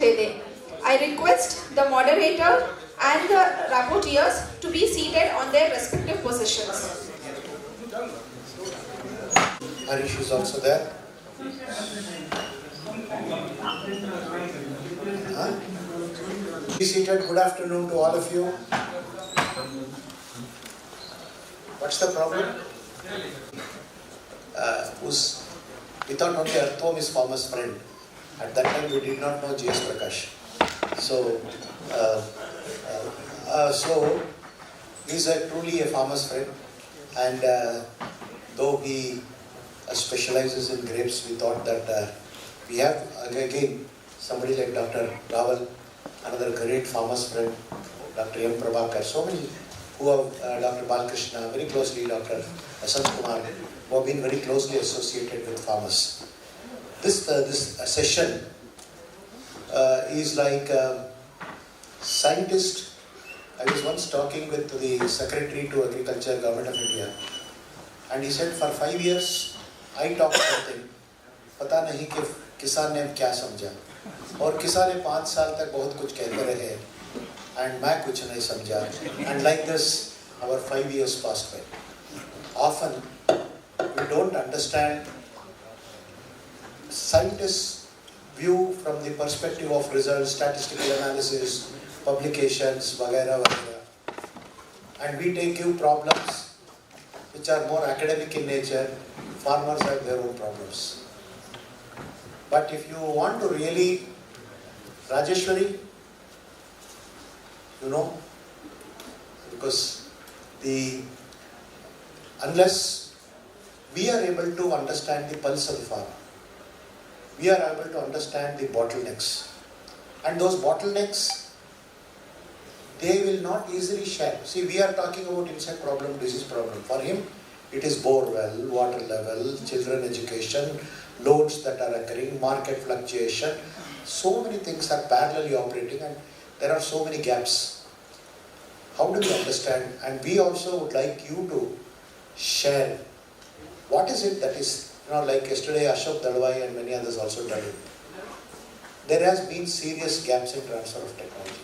Today, I request the moderator and the rapporteurs to be seated on their respective positions. Harish is also there. Be seated. Good afternoon to all of you. What's the problem? We thought only Arthom is farmer's friend. At that time we did not know J.S. Prakash. So he's truly a farmer's friend, and though he specializes in grapes, we thought that we have again somebody like Dr. Rawal, another great farmer's friend, Dr. M. Prabhakar, so many who have Dr. Balkrishna, very closely Dr. Asant Kumar, who have been very closely associated with farmers. This session is like scientist. I was once talking with the Secretary to Agriculture, Government of India, and he said for 5 years I talked something, पता नहीं कि किसान ने क्या समझा, और किसान ने 5 साल तक बहुत कुछ कहते रहे, and मैं कुछ नहीं समझा, and like this our 5 years passed by. Often we don't understand. Scientists view from the perspective of results, statistical analysis, publications, वगैरह वगैरह, and we take you problems which are more academic in nature. Farmers have their own problems. But if you want to really, Rajeshwari, you know, because unless we are able to understand the pulse of the farmer, we are able to understand the bottlenecks. And those bottlenecks, they will not easily share. See, we are talking about insect problem, disease problem. For him, it is bore well, water level, children education, loads that are occurring, market fluctuation. So many things are parallelly operating, and there are so many gaps. How do we understand? And we also would like you to share what is it that is, like yesterday Ashok Dalwai and many others also told it. There has been serious gaps in transfer of technology.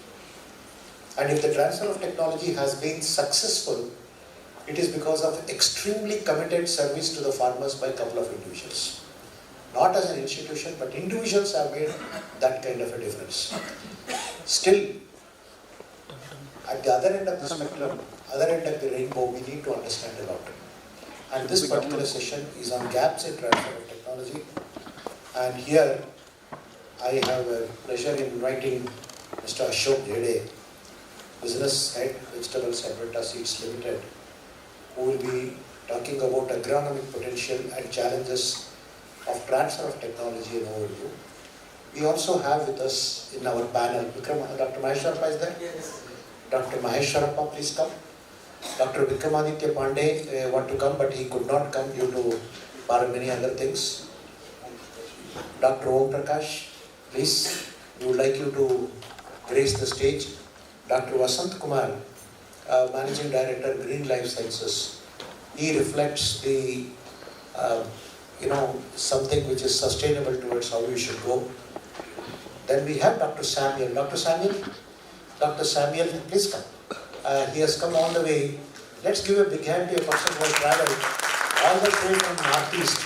And if the transfer of technology has been successful, it is because of extremely committed service to the farmers by a couple of individuals. Not as an institution, but individuals have made that kind of a difference. Still, at the other end of the spectrum, other end of the rainbow, we need to understand a lot. And this particular session is on gaps in transfer of technology. And here, I have a pleasure in inviting Mr. Ashok Dhede, Business Head, Vegetables Alberta Seeds Limited, who will be talking about agronomic potential and challenges of transfer of technology and overview. We also have with us in our panel, Dr. Maheshwarappa is there? Yes. Dr. Maheshwarappa, please come. Dr. Vikramaditya Pandey want to come, but he could not come due to many other things. Dr. Om Prakash, please, we would like you to grace the stage. Dr. Vasant Kumar, Managing Director, Green Life Sciences. He reflects the, something which is sustainable towards how we should go. Then we have Dr. Samuel. Dr. Samuel, please come. He has come all the way. Let's give a big hand to a person who has traveled all the way from Northeast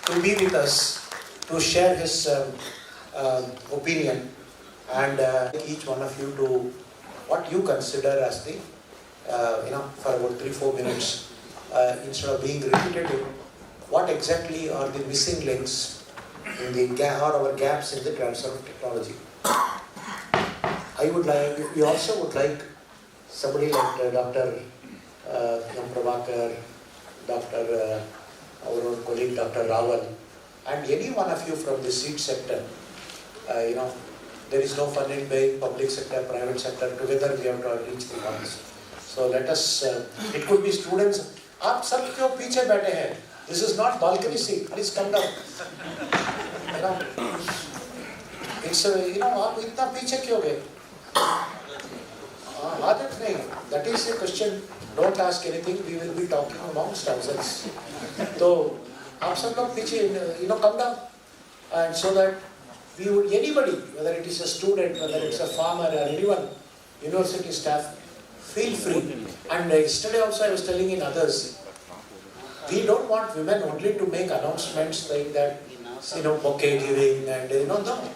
to be with us, to share his opinion, and each one of you to what you consider as the, for about 3-4 minutes, instead of being repetitive, what exactly are the missing links in the or our gaps in the transfer of technology. We also would like somebody like Dr. M. Prabhakar, our own colleague Dr. Rawal, and any one of you from the seed sector. There is no fun in paying public sector, private sector. Together we have to reach the funds. So let us, it could be students. आप सब क्यों पीछे बैठे हैं? This is not balcony seat. Please come down. It's आप इतना पीछे क्यों गए? आदत नहीं. That is a question. Don't ask anything. We will be talking amongst ourselves. So आप सब लोग पीछे, come down, and so that we would, anybody, whether it is a student, whether it's a farmer or anyone, university staff, feel free. And yesterday also I was telling in others, we don't want women only to make announcements like that, bouquet giving and no.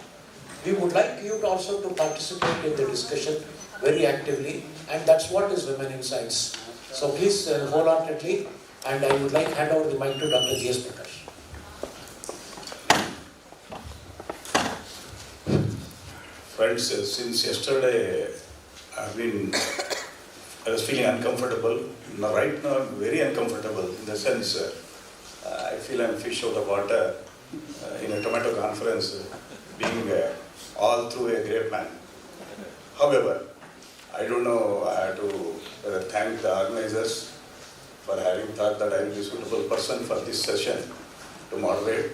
We would like you to also to participate in the discussion very actively, and that's what is Women in Science. So please wholeheartedly, and I would like to hand over the mic to Dr. G.S. Prakash. Friends, since yesterday I was feeling uncomfortable. Right now I'm very uncomfortable in the sense I feel I'm fish out of water in a tomato conference being all through a great man. However, I don't know, I have to thank the organizers for having thought that I will be a suitable person for this session to moderate.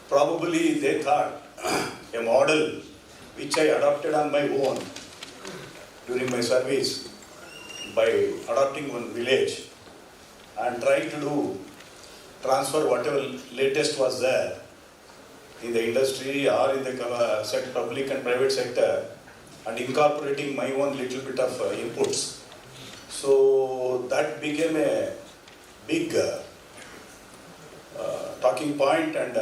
Probably they thought a model which I adopted on my own during my service by adopting one village and trying to transfer whatever latest was there in the industry or in the public and private sector and incorporating my own little bit of inputs. So that became a big talking point, and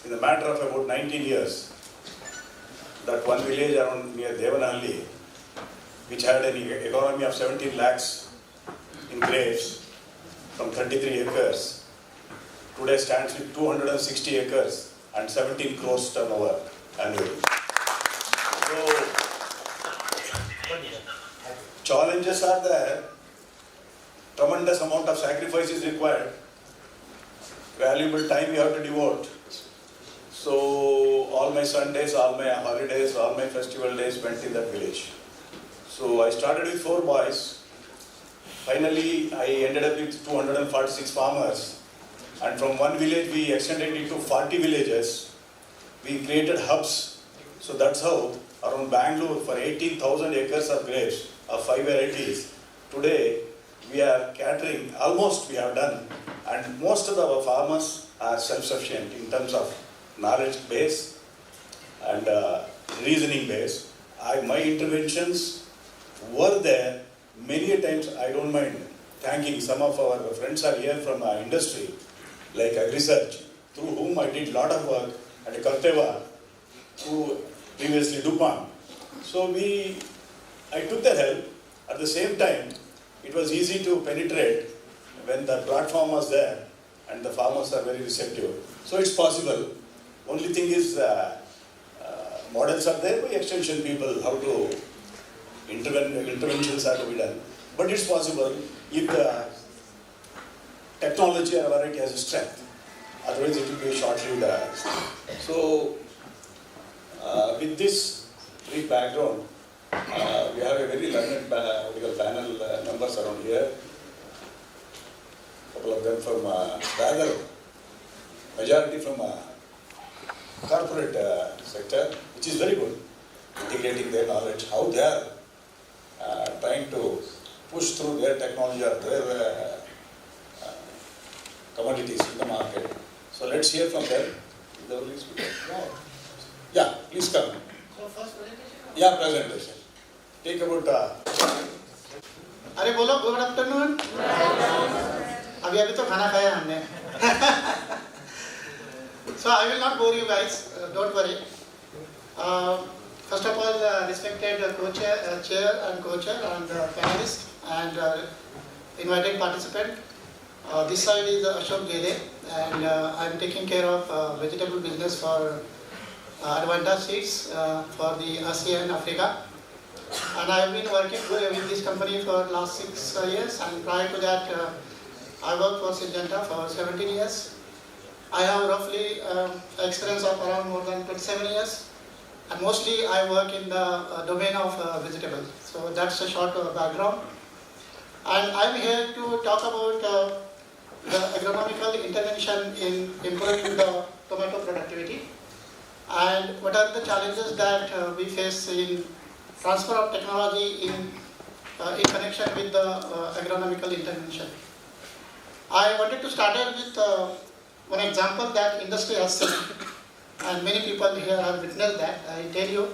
in a matter of about 19 years, that one village around near Devanahalli, which had an economy of 17 lakhs in grapes from 33 acres, today stands with 260 acres and 17 crores turnover annually. So, challenges are there, tremendous amount of sacrifice is required, valuable time you have to devote. So, all my Sundays, all my holidays, all my festival days went in that village. So, I started with 4 boys. Finally, I ended up with 246 farmers. And from one village, we extended it to 40 villages. We created hubs. So that's how around Bangalore, for 18,000 acres of grapes of 5 varieties, today we are catering, almost we have done. And most of our farmers are self-sufficient in terms of knowledge base and reasoning base. My interventions were there many a times. I don't mind thanking some of our friends are here from our industry, like research, through whom I did a lot of work at Karteva, through previously DuPont. So I took their help. At the same time, it was easy to penetrate when the platform was there and the farmers are very receptive. So it's possible. Only thing is, models are there by extension people, how to interventions are to be done. But it's possible if the technology or variety has a strength. Otherwise it will be a short-lived. So, with this brief background, we have a very learned panel members around here. A couple of them from rather majority from corporate sector, which is very good, integrating their knowledge, how they are trying to push through their technology or their commodities in the market. So let's hear from them. Yeah, please come. So first presentation? Yeah, presentation. Take about. अरे बोलो good afternoon. अभी तो खाना खाया हमने. So I will not bore you guys. Don't worry. First of all, respected co-chair, chair and co-chair and panelists and invited participant. This side is Ashok Gede, and I am taking care of vegetable business for Advanta Seeds for the Asia and Africa. And I have been working with this company for the last 6 years, and prior to that I worked for Syngenta for 17 years. I have roughly experience of around more than 27 years, and mostly I work in the domain of vegetable. So that's a short background. And I'm here to talk about the agronomical intervention in improving the tomato productivity, and what are the challenges that we face in transfer of technology in connection with the agronomical intervention. I wanted to start with one example that industry has seen. and many people here have witnessed that. I tell you,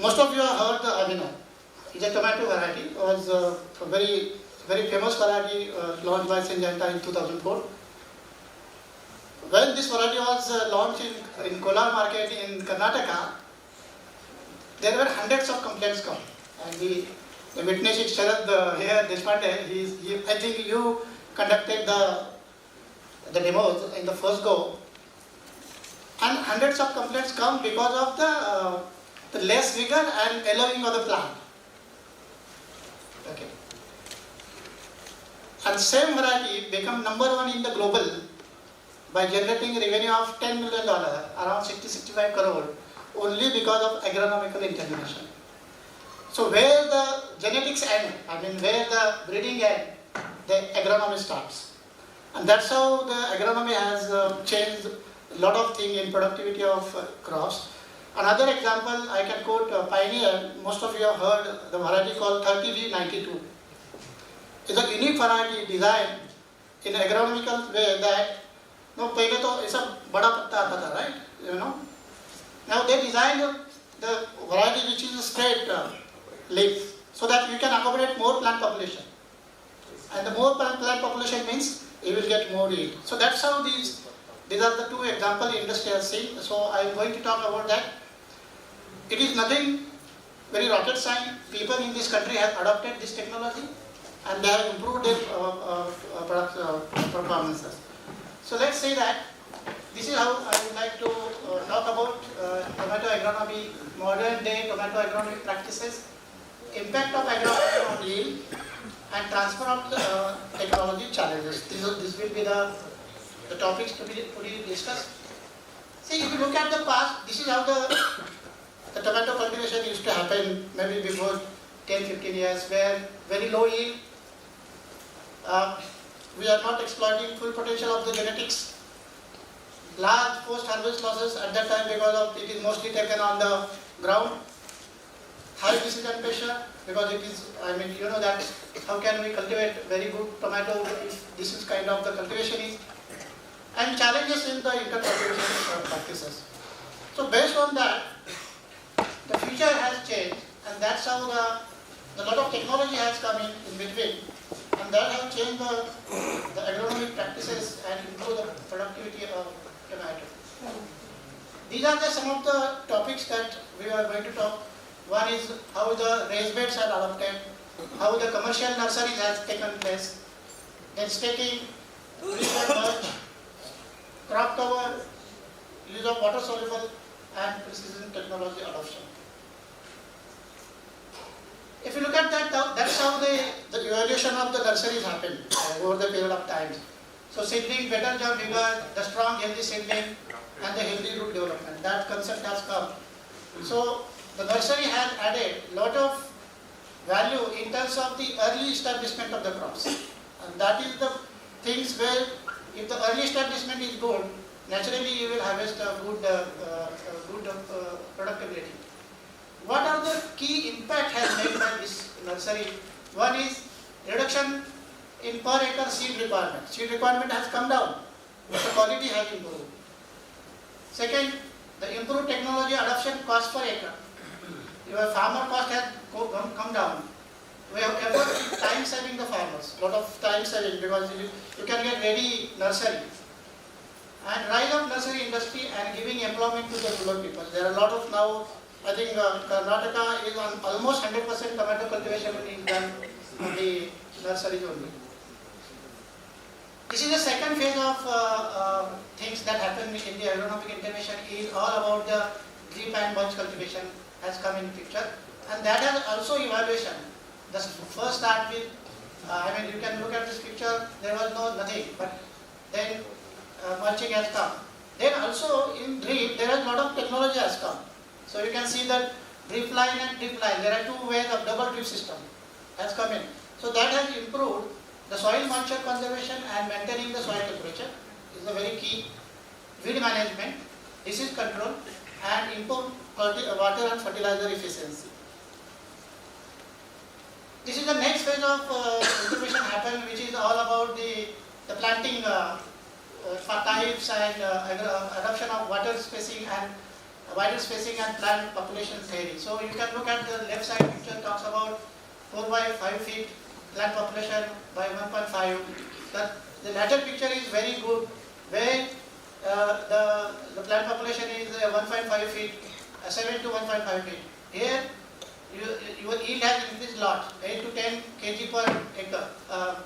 most of you have heard the Amino. It's a tomato variety. It was a very famous variety launched by Syngenta in 2004. When this variety was launched in Kolar market in Karnataka, there were hundreds of complaints come. And the witness is Sharad here, Deshpande. I think you conducted the demos in the first go. And hundreds of complaints come because of the less vigor and yellowing of the plant. Okay. And same variety become number one in the global by generating revenue of $10 million, around 60-65 crore, only because of agronomical intervention. So where the genetics end, where the breeding end, the agronomy starts. And that's how the agronomy has changed a lot of things in productivity of crops. Another example I can quote Pioneer. Most of you have heard the variety called 30V92. It's a unique variety designed in an agronomical way that, no, pehle to aisa bada patta aata tha, right? You know. Now they designed the variety which is a straight leaf, so that you can accommodate more plant population. And the more plant population means you will get more yield. So that's how these are the two examples the industry has seen. So I'm going to talk about that. It is nothing very rocket science. People in this country have adopted this technology and they have improved their performances. So let's say that this is how I would like to talk about tomato agronomy, modern day tomato agronomy practices, impact of agronomy on yield, and transfer of technology challenges. This will be the topics to be discussed. See, if you look at the past, this is how the tomato cultivation used to happen maybe before 10-15 years, where very low yield. We are not exploiting full potential of the genetics. Large post-harvest losses at that time because of it is mostly taken on the ground. High decision pressure because it is, you know that how can we cultivate very good tomato if this is kind of the cultivation is. And challenges in the intercultivation practices. So based on that, the future has changed, and that's how a lot of technology has come in between, and that has changed the agronomic practices and improved the productivity of tomato. These are some of the topics that we are going to talk. One is how the raised beds are adopted, how the commercial nurseries has taken place, then staking, mulch, crop cover, use of water soluble, and precision technology adoption. If you look at that, that's how the evaluation of the nurseries happened over the period of time. So seedling, better germ vigor, the strong healthy seedling, and the healthy root development. That concept has come. So the nursery has added a lot of value in terms of the early establishment of the crops. And that is the things where if the early establishment is good, naturally you will harvest a good productivity. What are the key impact has made by this nursery? One is reduction in per acre seed requirement. Seed requirement has come down, but the quality has improved. Second, the improved technology adoption cost per acre. Your farmer cost has come down. We have effort time saving the farmers, lot of time saving because you can get ready nursery. And rise of nursery industry and giving employment to the rural people. There are a lot of now, I think Karnataka is on almost 100% tomato cultivation is done on the nurseries only. This is the second phase of things that happen in the agronomic intervention is all about the drip and mulch cultivation has come in picture, and that has also evaluation. The first start with, you can look at this picture, there was nothing, but then mulching has come. Then also in drip, there is a lot of technology has come. So you can see that drip line and drip line, there are two ways of double drip system has come in. So that has improved the soil moisture conservation and maintaining the soil temperature is a very key. Weed management, disease control, and improve water and fertilizer efficiency. This is the next phase of intervention happen, which is all about the planting types and adoption of water spacing and plant population theory. So you can look at the left side picture, talks about 4 by 5 feet plant population by 1.5. The latter picture is very good, where the plant population is 1.5 feet, 7 to 1.5 feet. Here, your yield has increased a lot, 8 to 10 kg per acre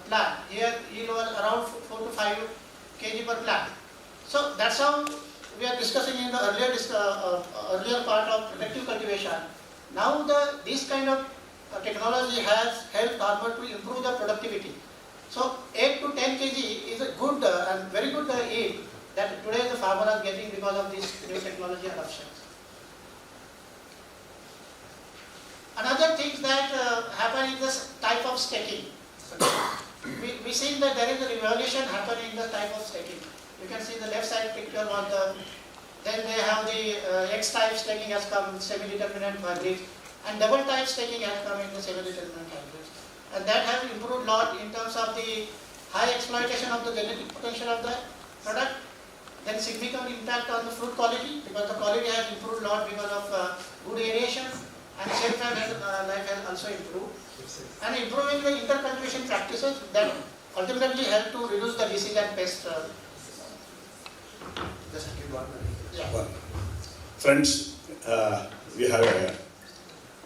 plant. Here, yield was around 4 to 5 kg per plant. So that's how we are discussing in the earlier part of productive cultivation. Now this kind of technology has helped farmer to improve the productivity. So 8 to 10 kg is a good and very good yield that today the farmer are getting because of this new technology adoption. Another thing that happen in this type of staking. We see that there is a revolution happening in the type of staking. You can see the left side picture on then they have the X type staking has come, semi-determinant hybrid, and double type staking has come in the semi-determinant hybrid. And that has improved a lot in terms of the high exploitation of the genetic potential of the product, then significant impact on the fruit quality, because the quality has improved a lot because of good aeration, and shelf life has also improved. And improving the intercultivation practices that ultimately help to reduce the disease and pest. Just give 1 minute. Yeah. Friends, we have a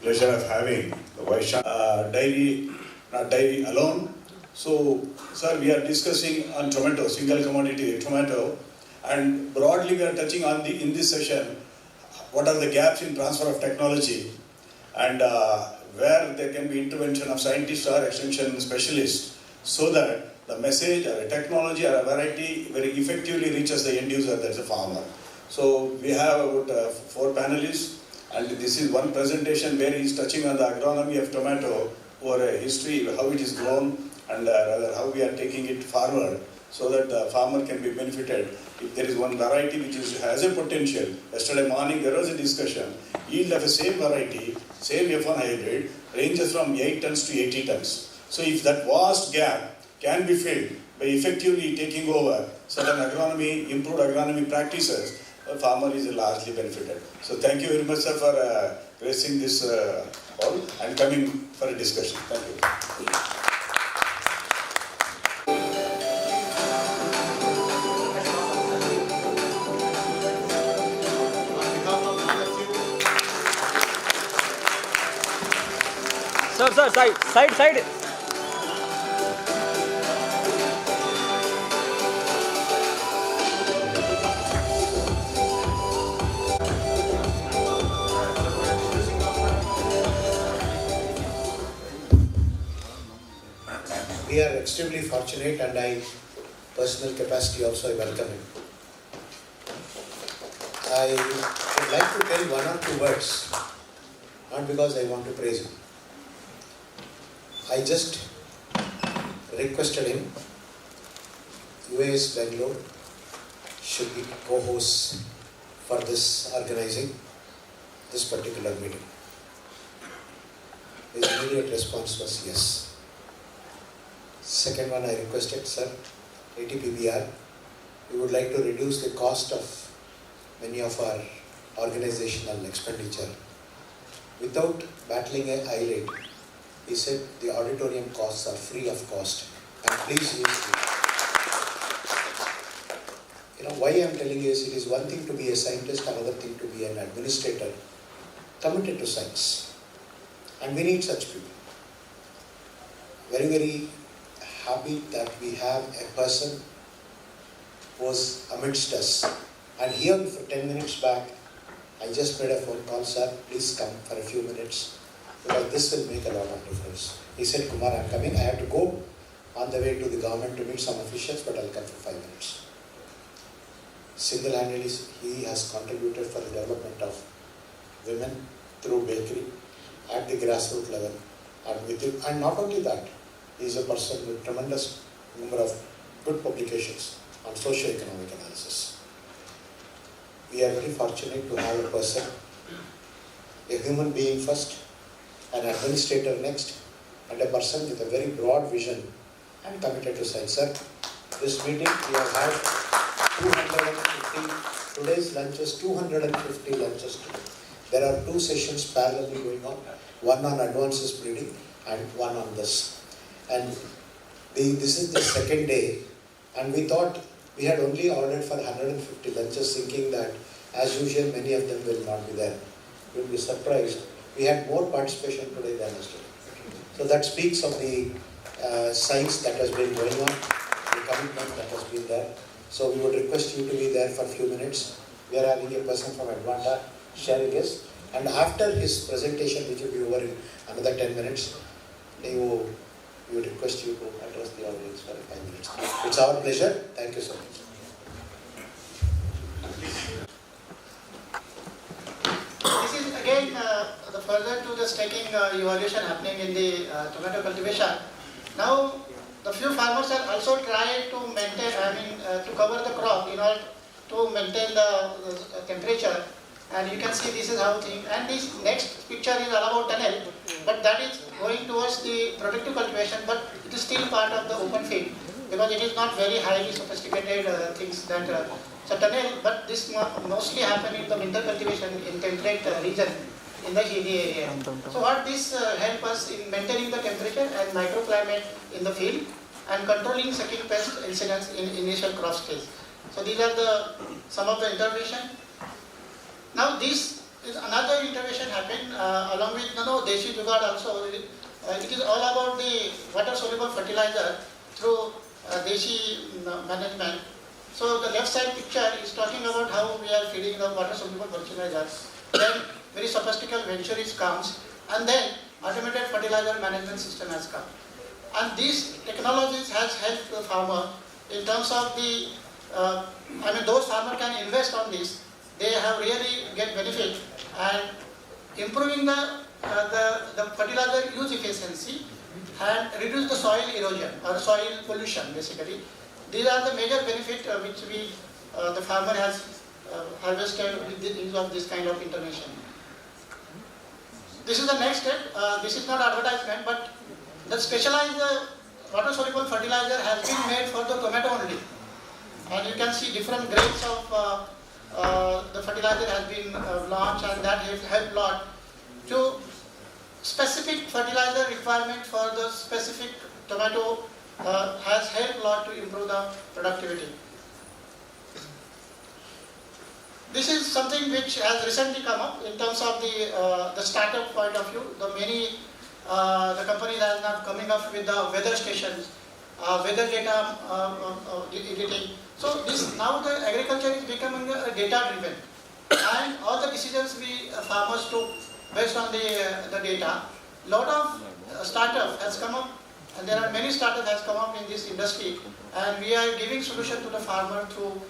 pleasure of having the Vaishya dairy, not dairy alone. So, sir, we are discussing on tomato, single commodity tomato, and broadly we are touching on in this session, what are the gaps in transfer of technology, and where there can be intervention of scientists or extension specialists, so that the message or a technology or a variety very effectively reaches the end user, that's a farmer. So we have about 4 panelists, and this is one presentation where he is touching on the agronomy of tomato, or a history, how it is grown, and rather how we are taking it forward, so that the farmer can be benefited. If there is one variety which has a potential, yesterday morning there was a discussion, yield of the same variety, same F1 hybrid, ranges from 8 tons to 80 tons. So if that vast gap can be filled by effectively taking over certain agronomy, improved agronomy practices, the farmer is largely benefited. So thank you very much, sir, for gracing this hall and coming for a discussion. Thank you. Sir, side. We are extremely fortunate, and I, personal capacity also, I welcome him. I would like to tell 1 or 2 words, not because I want to praise him. I just requested him, UAS Bangalore should be co-hosts for this organizing this particular meeting. His immediate response was yes. Second one, I requested, sir, ATPBR, we would like to reduce the cost of many of our organizational expenditure without battling an eyelid. He said the auditorium costs are free of cost, and please use it. Why I am telling you is, it is one thing to be a scientist, another thing to be an administrator committed to science, and we need such people. Very, very happy that we have a person who was amidst us. And here for 10 minutes back, I just made a phone call, sir, please come for a few minutes, because this will make a lot of difference. He said, Kumar, I'm coming. I have to go on the way to the government to meet some officials, but I'll come for 5 minutes. Single-handedly, he has contributed for the development of women through bakery at the grassroots level. And not only that, he is a person with tremendous number of good publications on socio-economic analysis. We are very fortunate to have a person, a human being first, an administrator next, and a person with a very broad vision and committed to science. Sir, this meeting. We have had 250, today's lunch is 250 lunches today. There are 2 sessions parallelly going on, one on advances breeding and one on this. And this is the second day, and we thought we had only ordered for 150 lunches, thinking that as usual many of them will not be there. You will be surprised. We had more participation today than yesterday. So that speaks of the science that has been going on, the commitment that has been there. So we would request you to be there for a few minutes. We are having a person from Advanta sharing his, and after his presentation, which will be over in another 10 minutes, we would request you to address the audience for 5 minutes. It's our pleasure. Thank you so much. This is again the further to the staking evolution happening in the tomato cultivation. Now, the few farmers are also trying to maintain, to cover the crop in order to maintain the temperature. And you can see this is how thing. And this next picture is all about tunnel, but that is going towards the productive cultivation, but it is still part of the open field because it is not very highly sophisticated things that so tunnel. But this mostly happen in the winter cultivation in temperate region in the hilly area. So what this help us in maintaining the temperature and microclimate in the field and controlling sucking pest incidence in initial crop stage. So these are some of the intervention. Now this is another intervention happened along with Deshi Jugaad also. It is all about the water soluble fertilizer through Deshi management. So the left side picture is talking about how we are feeding the water soluble fertilizer. Then very sophisticated ventures comes, and then automated fertilizer management system has come. And these technologies has helped the farmer in terms of the, those farmers can invest on this. They have really get benefit and improving the fertilizer use efficiency and reduce the soil erosion or soil pollution basically. These are the major benefit which the farmer has harvested with the use of this kind of intervention. This is the next step. This is not advertisement, but the specialized water soluble fertilizer has been made for the tomato only. And you can see different grades of the fertilizer has been launched, and that has helped a lot to specific fertilizer requirement for the specific tomato has helped a lot to improve the productivity. This is something which has recently come up in terms of the startup point of view. The companies are now coming up with the weather stations, weather data editing. So now the agriculture is becoming data driven, and all the decisions we farmers took based on the data. Lot of startup has come up, and there are many startups has come up in this industry, and we are giving solution to the farmer through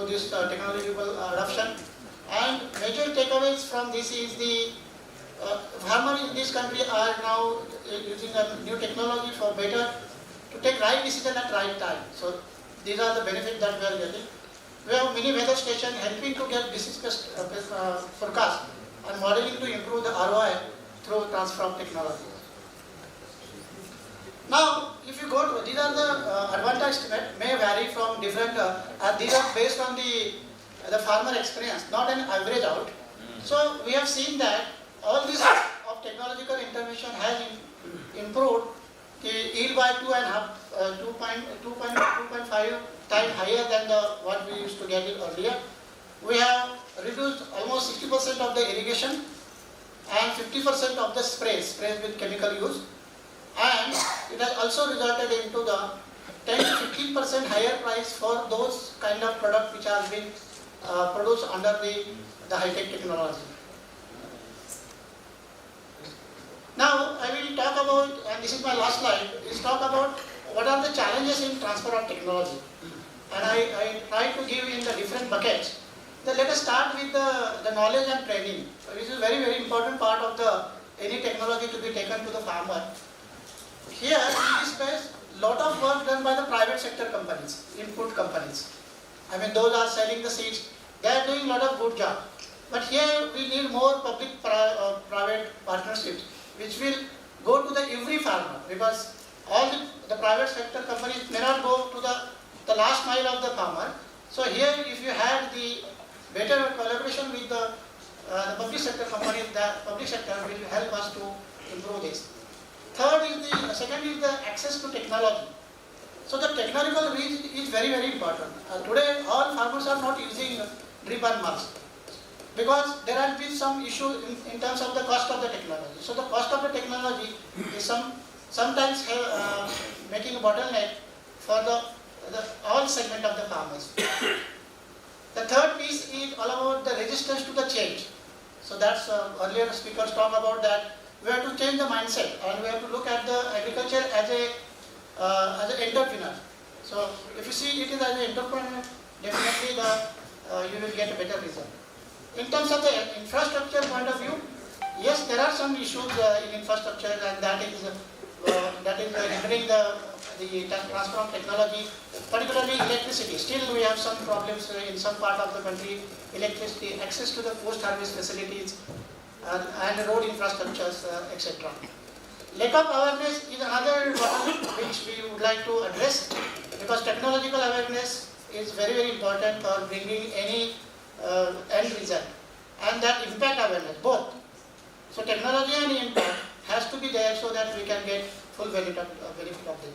this technological adoption. And major takeaways from this is the farmers in this country are now using a new technology for better to take right decision at right time. So these are the benefits that we are getting. We have mini weather station helping to get disease forecast and modeling to improve the ROI through transfer of technology. Now, if you go to, these are the Advanta estimate, may vary from different, and these are based on the farmer experience, not an average out. So we have seen that all this of technological intervention has improved the yield by 2.5 times higher than what we used to get it earlier. We have reduced almost 60% of the irrigation and 50% of the sprays with chemical use. And it has also resulted into the 10 to 15% higher price for those kind of product which has been produced under the high-tech technology. Now I will talk about, and this is my last slide, is talk about what are the challenges in transfer of technology. And I try to give in the different buckets. Then let us start with the knowledge and training, which is a very, very important part of any technology to be taken to the farmer. Here in this space, lot of work done by the private sector companies, input companies. Those are selling the seeds. They are doing a lot of good job. But here we need more public-private partnerships, which will go to every farmer, because all the private sector companies may not go to the last mile of the farmer. So here, if you had the better collaboration with the public sector companies, the public sector will help us to improve this. Second is the access to technology. So the technological reach is very, very important. Today, all farmers are not using drip and mulch because there has been some issue in terms of the cost of the technology. So the cost of the technology is sometimes making a bottleneck for the all segment of the farmers. The third piece is all about the resistance to the change. So that's earlier speakers talked about that. We have to change the mindset and we have to look at the agriculture as an entrepreneur. So if you see it is as an entrepreneur, definitely you will get a better result. In terms of the infrastructure point of view, yes, there are some issues in infrastructure, and that is hindering the transfer of technology, particularly electricity. Still, we have some problems in some part of the country. Electricity, access to the post-harvest facilities, and road infrastructures, etc. Lack of awareness is another problem which we would like to address, because technological awareness is very, very important for bringing any end result, and that impact awareness both. So technology and impact has to be there so that we can get full benefit of it.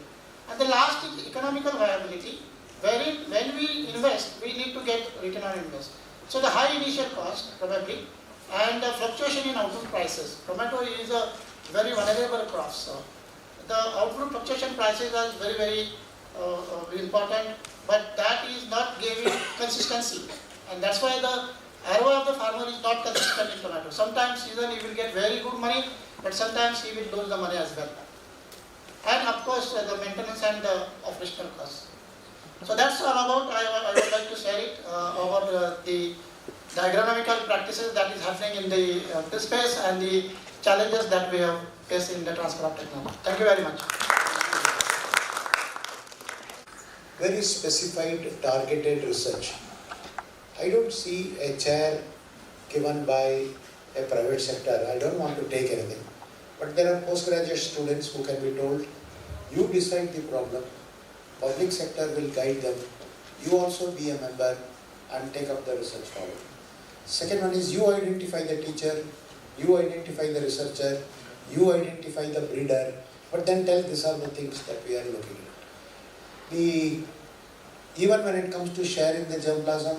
And the last is economical viability, wherein when we invest, we need to get return on invest. So the high initial cost probably, and the fluctuation in output prices. Tomato is a very vulnerable crop, so the output fluctuation prices are very, very important, but that is not giving consistency, and that's why the ROI of the farmer is not consistent in tomato. Sometimes season he will get very good money, but sometimes he will lose the money as well. And of course the maintenance and the operational costs. So that's all about, I would like to share it about the agronomical practices that is happening in this space and the challenges that we have faced in the transfer of technology. Thank you very much. Very specified, targeted research. I don't see a chair given by a private sector. I don't want to take anything. But there are postgraduate students who can be told, you decide the problem, public sector will guide them, you also be a member and take up the research forward. Second one is, you identify the teacher, you identify the researcher, you identify the breeder, but then tell these are the things that we are looking at. Even when it comes to sharing the germplasm,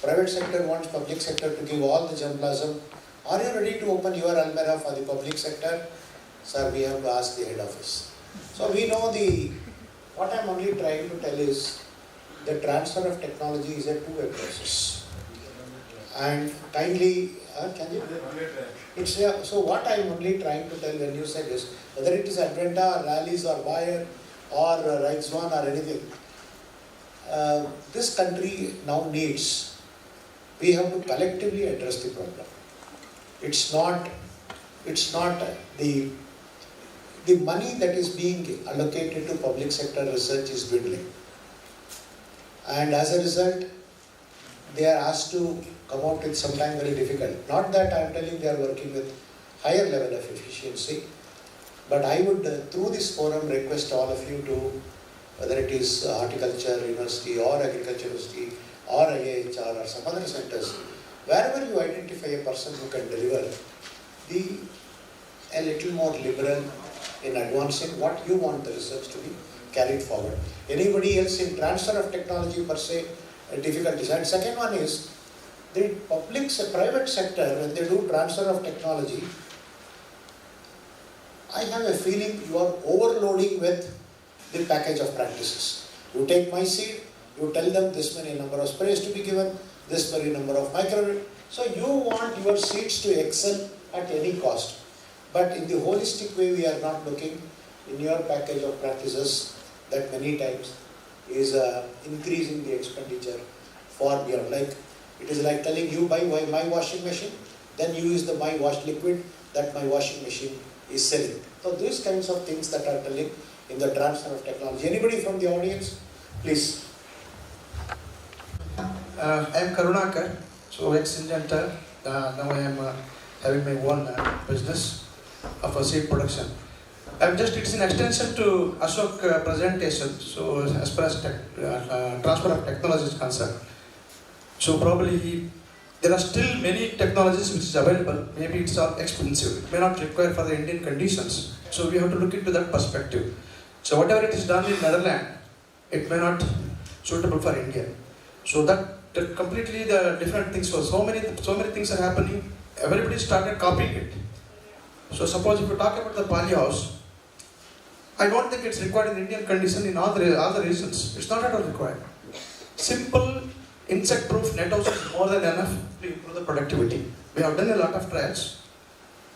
private sector wants public sector to give all the germplasm. Are you ready to open your almirah for the public sector? Sir, we have to ask the head office. So we know what I'm only trying to tell is the transfer of technology is a two-way process. And kindly, so what I'm only trying to tell when you said is, whether it is Adventa or Rallies or Bayer or Reitzwan or anything, this country now needs, we have to collectively address the problem. It's not the money that is being allocated to public sector research is dwindling. And as a result, they are asked to come out with sometimes very difficult. Not that I am telling they are working with higher level of efficiency, but I would, through this forum, request all of you to, whether it is horticulture university or agriculture university or IIHR or some other centers, wherever you identify a person who can deliver, be a little more liberal in advancing what you want the research to be carried forward. Anybody else in transfer of technology per se, difficulties. And second one is, the private sector, when they do transfer of technology, I have a feeling you are overloading with the package of practices. You take my seed, you tell them this many number of sprays to be given, this many number of micro. So you want your seeds to excel at any cost. But in the holistic way, we are not looking in your package of practices that many times is increasing the expenditure for beyond. Like, it is like telling you buy my washing machine, then you use the my wash liquid that my washing machine is selling. So these kinds of things that are telling in the transfer of technology. Anybody from the audience, please. I am Karunakar, so ex-Syngenta. Now I am having my own business of a seed production. It's an extension to Ashok presentation. So as far as transfer of technology is concerned, so probably there are still many technologies which is available. Maybe it's all expensive. It may not require for the Indian conditions. So we have to look into that perspective. So whatever it is done in Netherlands, it may not suitable for India. So that completely the different things. So many things are happening. Everybody started copying it. So suppose if you talk about the poly house, I don't think it's required in Indian condition in all the regions. It's not at all required. Simple insect-proof net house is more than enough to improve the productivity. We have done a lot of trials,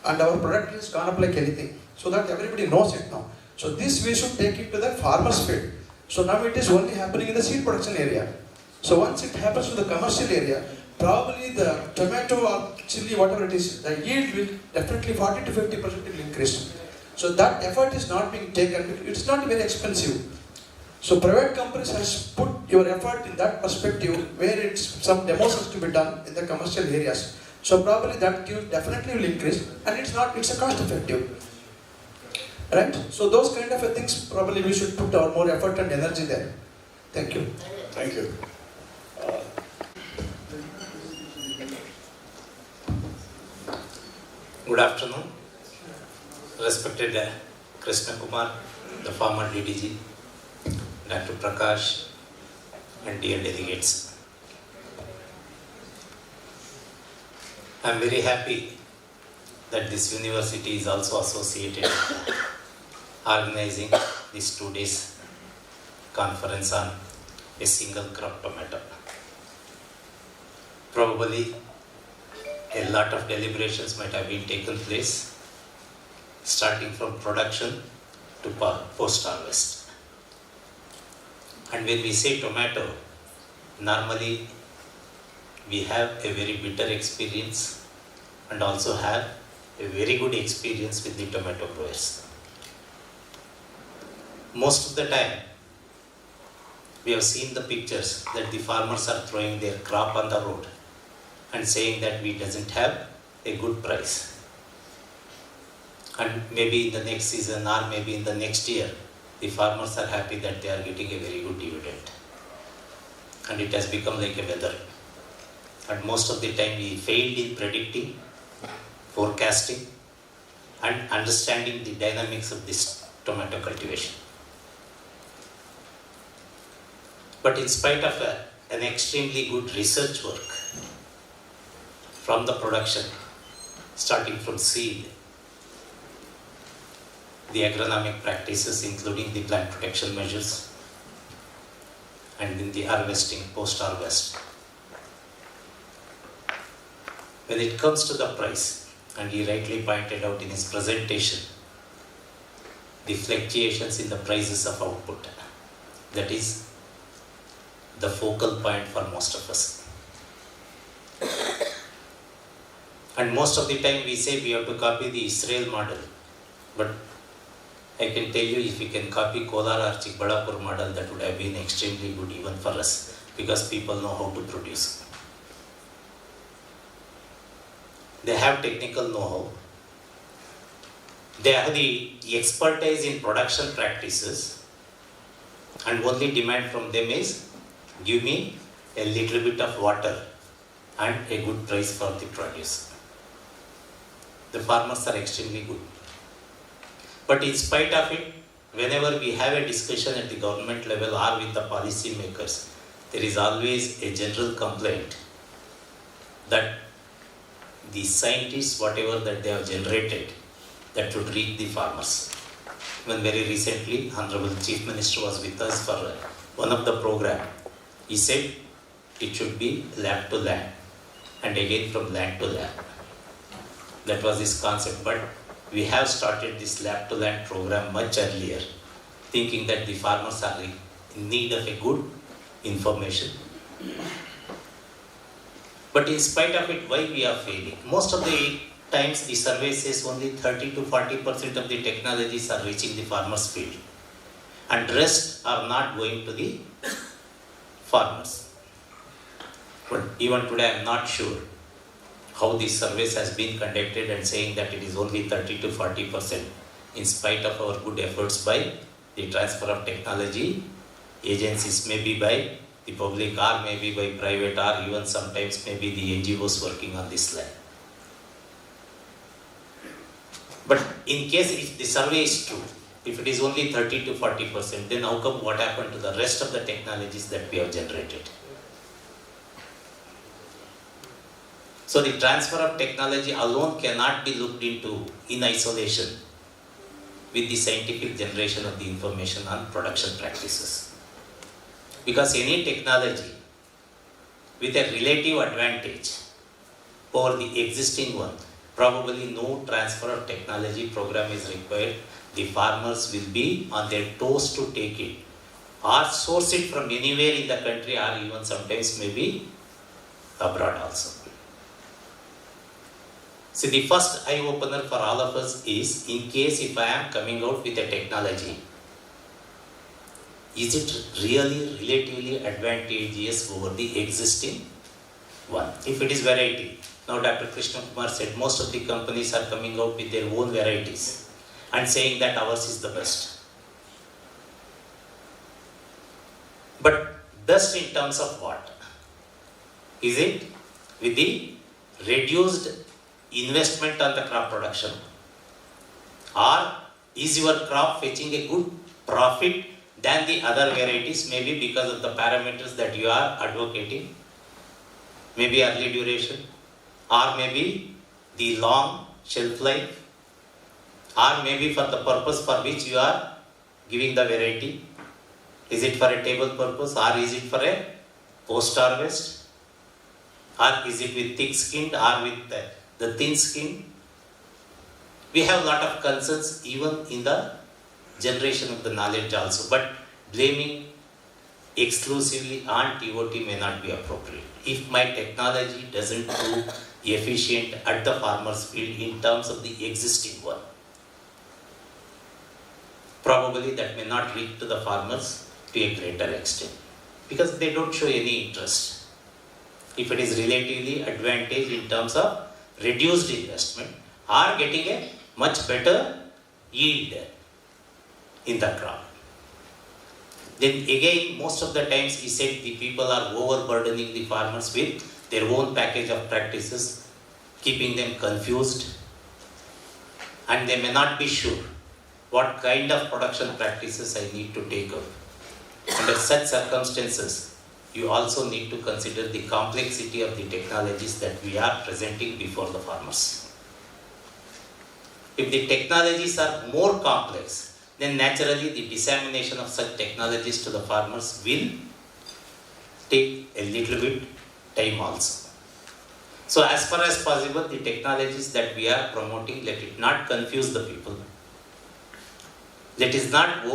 and our product has gone up like anything. So that everybody knows it now. So this we should take it to the farmer's field. So now it is only happening in the seed production area. So once it happens to the commercial area, probably the tomato or chili, whatever it is, the yield will definitely 40 to 50% will increase. So that effort is not being taken. It's not very expensive. So private companies has put your effort in that perspective where it's some demos has to be done in the commercial areas. So probably that definitely will increase, and it's a cost effective. Right? So those kind of things probably we should put our more effort and energy there. Thank you. Thank you. Good afternoon, respected Krishna Kumar, the former DDG, Dr. Prakash, and dear delegates. I am very happy that this university is also associated organizing this 2 days conference on a single crop tomato. Probably a lot of deliberations might have been taken place, starting from production to post-harvest. And when we say tomato, normally we have a very bitter experience and also have a very good experience with the tomato growers. Most of the time, we have seen the pictures that the farmers are throwing their crop on the road and saying that we doesn't have a good price. And maybe in the next season or maybe in the next year, the farmers are happy that they are getting a very good dividend. And it has become like a weather. And most of the time we failed in predicting, forecasting, and understanding the dynamics of this tomato cultivation. But in spite of an extremely good research work, from the production, starting from seed, the agronomic practices including the plant protection measures, and in the harvesting, post-harvest. When it comes to the price, and he rightly pointed out in his presentation, the fluctuations in the prices of output, that is the focal point for most of us. And most of the time we say we have to copy the Israel model, but I can tell you if we can copy Kolar or Chikballapur model, that would have been extremely good even for us, because people know how to produce. They have technical know-how. They have the expertise in production practices, and only demand from them is, give me a little bit of water and a good price for the produce. The farmers are extremely good. But in spite of it, whenever we have a discussion at the government level or with the policy makers, there is always a general complaint that the scientists, whatever that they have generated, that should reach the farmers. When very recently, Honorable Chief Minister was with us for one of the program, he said it should be lab to lab, and again from land to lab. That was his concept, but we have started this lab to land program much earlier, thinking that the farmers are in need of a good information. But in spite of it, why we are failing? Most of the times the survey says only 30 to 40% of the technologies are reaching the farmer's field, and rest are not going to the farmers. But even today I am not sure how these surveys has been conducted and saying that it is only 30 to 40%. in spite of our good efforts by the transfer of technology agencies, maybe by the public or maybe by private or even sometimes maybe the NGOs working on this line. But in case if the survey is true, if it is only 30 to 40%, then how come what happened to the rest of the technologies that we have generated? So the transfer of technology alone cannot be looked into in isolation with the scientific generation of the information on production practices. Because any technology with a relative advantage over the existing one, probably no transfer of technology program is required. The farmers will be on their toes to take it or source it from anywhere in the country or even sometimes maybe abroad also. So the first eye opener for all of us is, in case if I am coming out with a technology, is it really relatively advantageous over the existing one? If it is variety, now Dr. Krishna Kumar said most of the companies are coming out with their own varieties and saying that ours is the best. But best in terms of what? Is it with the reduced investment on the crop production, or is your crop fetching a good profit than the other varieties, maybe because of the parameters that you are advocating, maybe early duration, or maybe the long shelf life, or maybe for the purpose for which you are giving the variety. Is it for a table purpose, or is it for a post harvest, or is it with thick skinned or with the thin skin? We have a lot of concerns even in the generation of the knowledge also, but blaming exclusively on TOT may not be appropriate. If my technology doesn't prove efficient at the farmer's field in terms of the existing one, probably that may not reach to the farmers to a greater extent because they don't show any interest. If it is relatively advantage in terms of reduced investment or getting a much better yield in the crop. Then again, most of the times he said the people are overburdening the farmers with their own package of practices, keeping them confused, and they may not be sure what kind of production practices I need to take up. Under such circumstances, you also need to consider the complexity of the technologies that we are presenting before the farmers. If the technologies are more complex, then naturally the dissemination of such technologies to the farmers will take a little bit time also. So as far as possible, the technologies that we are promoting, let it not confuse the people. Let us not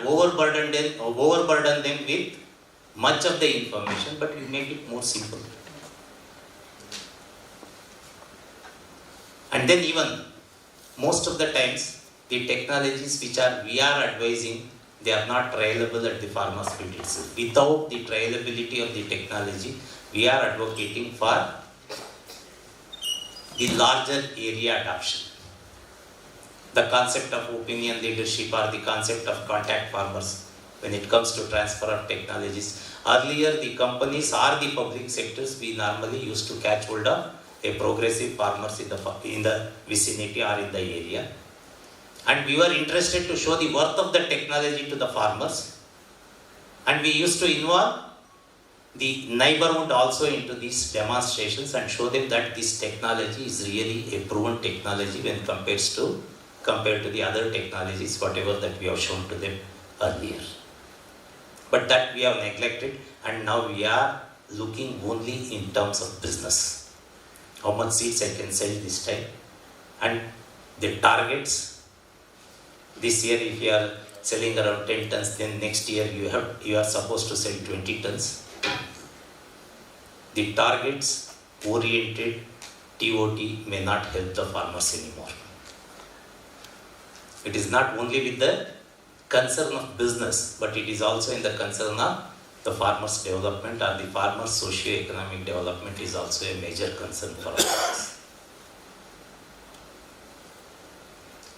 overburden them with much of the information, but we make it more simple. And then even most of the times, the technologies which we are advising, they are not trialable at the farmer's field itself. Without the trialability of the technology, we are advocating for the larger area adoption. The concept of opinion leadership or the concept of contact farmers when it comes to transfer of technologies. Earlier, the companies or the public sectors, we normally used to catch hold of a progressive farmers in the vicinity or in the area. And we were interested to show the worth of the technology to the farmers. And we used to involve the neighborhood also into these demonstrations and show them that this technology is really a proven technology when compared to the other technologies, whatever that we have shown to them earlier. But that we have neglected, and now we are looking only in terms of business. How much seeds I can sell this time, and the targets. This year, if you are selling around 10 tons, then next year you are supposed to sell 20 tons. The targets oriented TOT may not help the farmers anymore. It is not only with the concern of business, but it is also in the concern of the farmers' development, or the farmers' socio-economic development is also a major concern for us.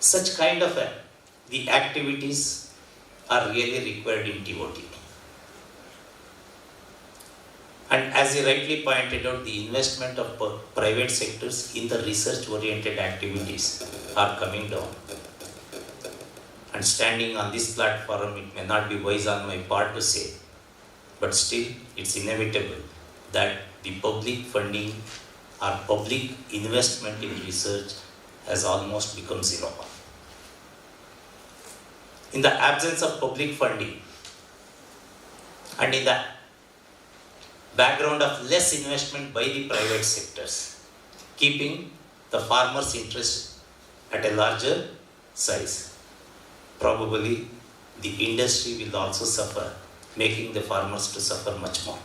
Such kind of the activities are really required in TOT. And as you rightly pointed out, the investment of private sectors in the research-oriented activities are coming down. And standing on this platform, it may not be wise on my part to say, but still it's inevitable that the public funding or public investment in research has almost become zero. In the absence of public funding and in the background of less investment by the private sectors, keeping the farmers' interest at a larger size, probably the industry will also suffer, making the farmers to suffer much more.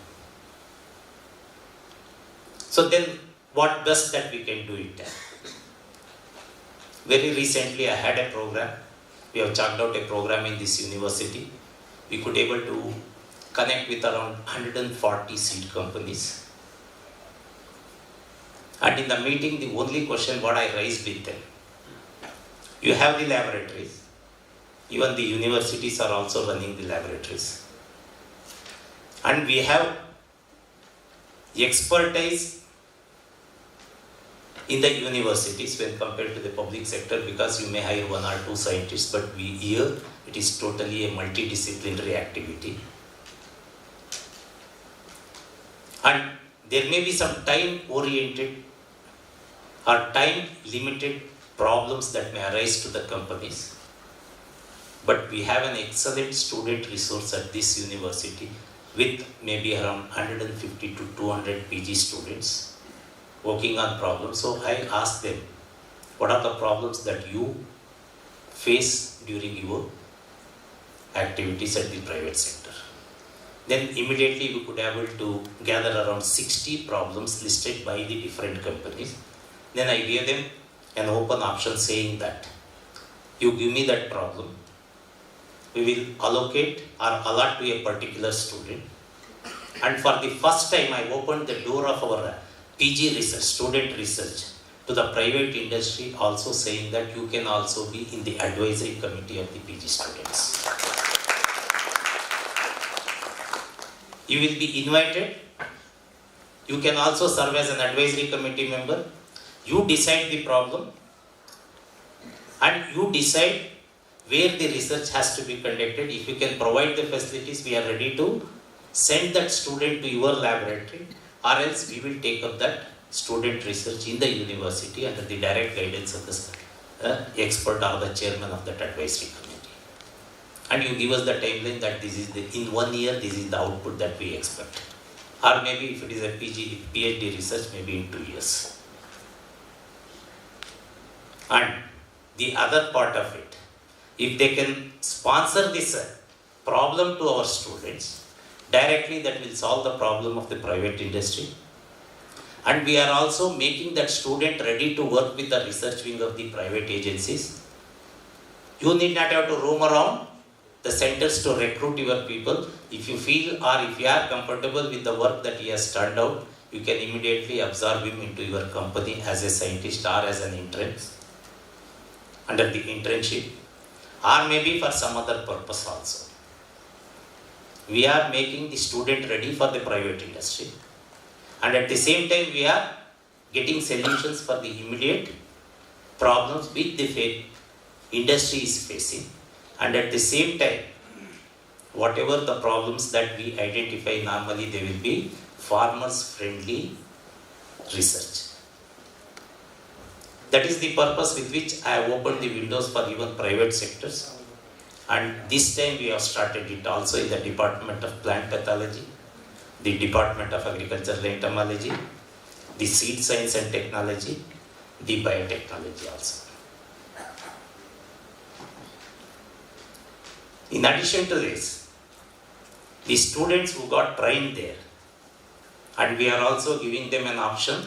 So then, what best that we can do it? Very recently, I had a program. We have chalked out a program in this university. We could able to connect with around 140 seed companies. And in the meeting, the only question what I raised with them, you have the laboratories. Even the universities are also running the laboratories. And we have expertise in the universities when compared to the public sector, because you may hire 1 or 2 scientists, but here it is totally a multidisciplinary activity. And there may be some time-oriented or time-limited problems that may arise to the companies. But we have an excellent student resource at this university with maybe around 150 to 200 PG students working on problems. So I asked them, what are the problems that you face during your activities at the private sector? Then immediately we could be able to gather around 60 problems listed by the different companies. Then I gave them an open option saying that you give me that problem, we will allocate or allot to a particular student. And for the first time, I opened the door of our PG research, student research, to the private industry, also saying that you can also be in the advisory committee of the PG students. You will be invited. You can also serve as an advisory committee member. You decide the problem and you decide where the research has to be conducted. If you can provide the facilities, we are ready to send that student to your laboratory, or else we will take up that student research in the university under the direct guidance of the expert or the chairman of that advisory committee. And you give us the timeline that this is in 1 year, this is the output that we expect. Or maybe if it is a PhD research, maybe in 2 years. And the other part of it, if they can sponsor this problem to our students, directly that will solve the problem of the private industry. And we are also making that student ready to work with the research wing of the private agencies. You need not have to roam around the centers to recruit your people. If you feel or if you are comfortable with the work that he has turned out, you can immediately absorb him into your company as a scientist or as an intern under the internship, or maybe for some other purpose also. We are making the student ready for the private industry, and at the same time we are getting solutions for the immediate problems which the industry is facing, and at the same time whatever the problems that we identify, normally they will be farmers friendly research. That is the purpose with which I have opened the windows for even private sectors. And this time we have started it also in the Department of Plant Pathology, the Department of Agricultural Entomology, the Seed Science and Technology, the Biotechnology also. In addition to this, the students who got trained there, and we are also giving them an option,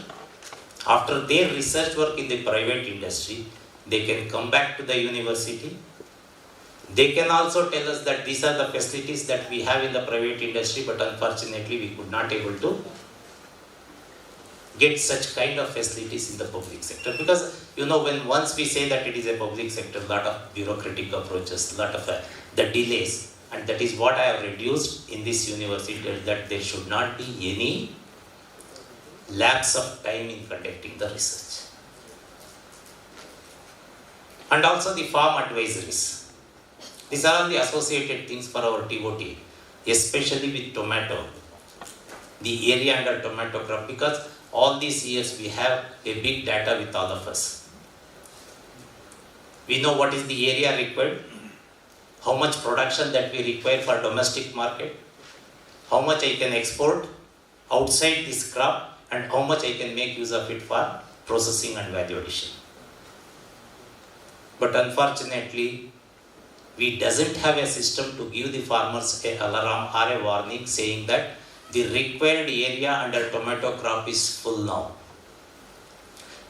after their research work in the private industry, they can come back to the university. They can also tell us that these are the facilities that we have in the private industry, but unfortunately we could not able to get such kind of facilities in the public sector. Because when once we say that it is a public sector, lot of bureaucratic approaches, lot of the delays, and that is what I have reduced in this university, that there should not be any lapse of time in conducting the research. And also the farm advisories. These are all the associated things for our TOT, especially with tomato, the area under tomato crop, because all these years we have a big data with all of us. We know what is the area required, how much production that we require for domestic market, how much I can export outside this crop, and how much I can make use of it for processing and value addition. But unfortunately, we doesn't have a system to give the farmers an alarm or a warning saying that the required area under tomato crop is full now.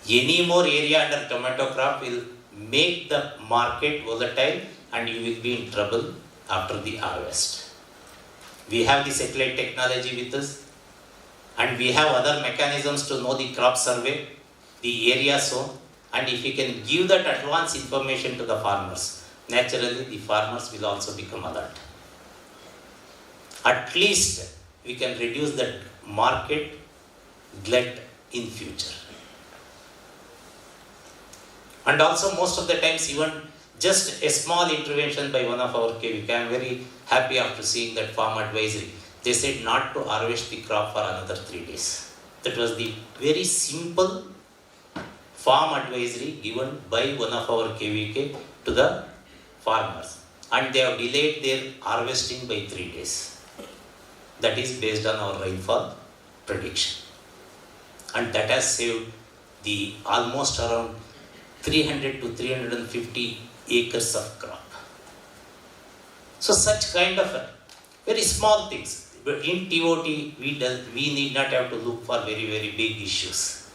Any more area under tomato crop will make the market volatile and you will be in trouble after the harvest. We have the satellite technology with us, and we have other mechanisms to know the crop survey, the area zone, and if we can give that advance information to the farmers, naturally the farmers will also become alert. At least we can reduce that market glut in future. And also most of the times even just a small intervention by one of our KVK, I am very happy after seeing that farm advisory. They said not to harvest the crop for another 3 days. That was the very simple farm advisory given by one of our KVK to the farmers. And they have delayed their harvesting by 3 days. That is based on our rainfall prediction. And that has saved the almost around 300 to 350 acres of crop. So such kind of very small things. But in TOT, we need not have to look for very, very big issues.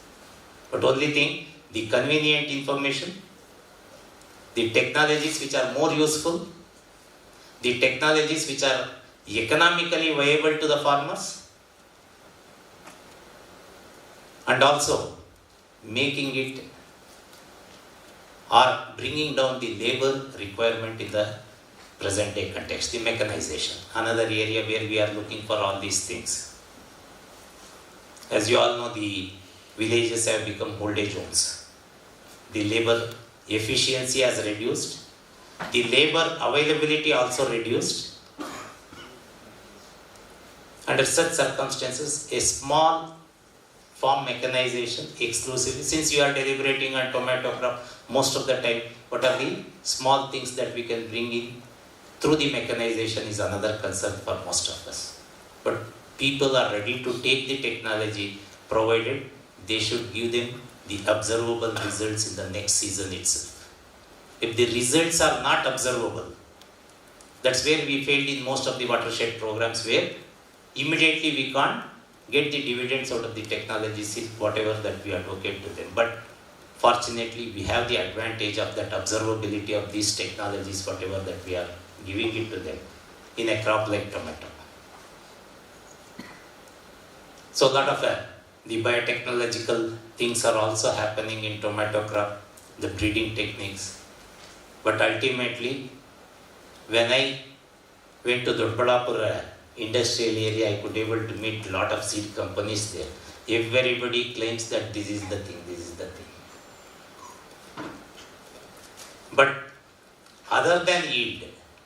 But only thing, the convenient information, the technologies which are more useful, the technologies which are economically viable to the farmers, and also making it or bringing down the labor requirement in the present day context, the mechanization, another area where we are looking for all these things. As you all know, the villages have become old age homes. The labor efficiency has reduced. The labor availability also reduced. Under such circumstances, a small farm mechanization exclusively, since you are deliberating on tomato crop, most of the time, what are the small things that we can bring in through the mechanization is another concern for most of us. But people are ready to take the technology, provided they should give them the observable results in the next season itself. If the results are not observable, that's where we failed in most of the watershed programs, where immediately we can't get the dividends out of the technologies, whatever that we advocate to them. But fortunately, we have the advantage of that observability of these technologies, whatever that we are giving it to them in a crop like tomato. So a lot of the biotechnological things are also happening in tomato crop, the breeding techniques. But ultimately, when I went to Doddaballapur industrial area, I could able to meet a lot of seed companies there. Everybody claims that this is the thing, this is the thing. But other than yield,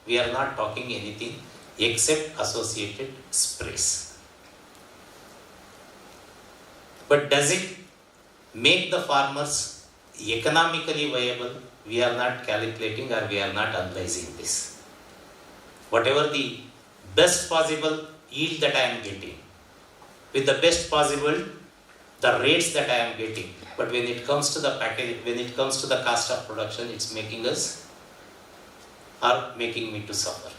we are not talking anything except associated sprays. But does it make the farmers economically viable? We are not calculating, or we are not analyzing this. Whatever the best possible yield that I am getting, with the best possible the rates that I am getting, but when it comes to the package, when it comes to the cost of production, it's making us or making me to suffer.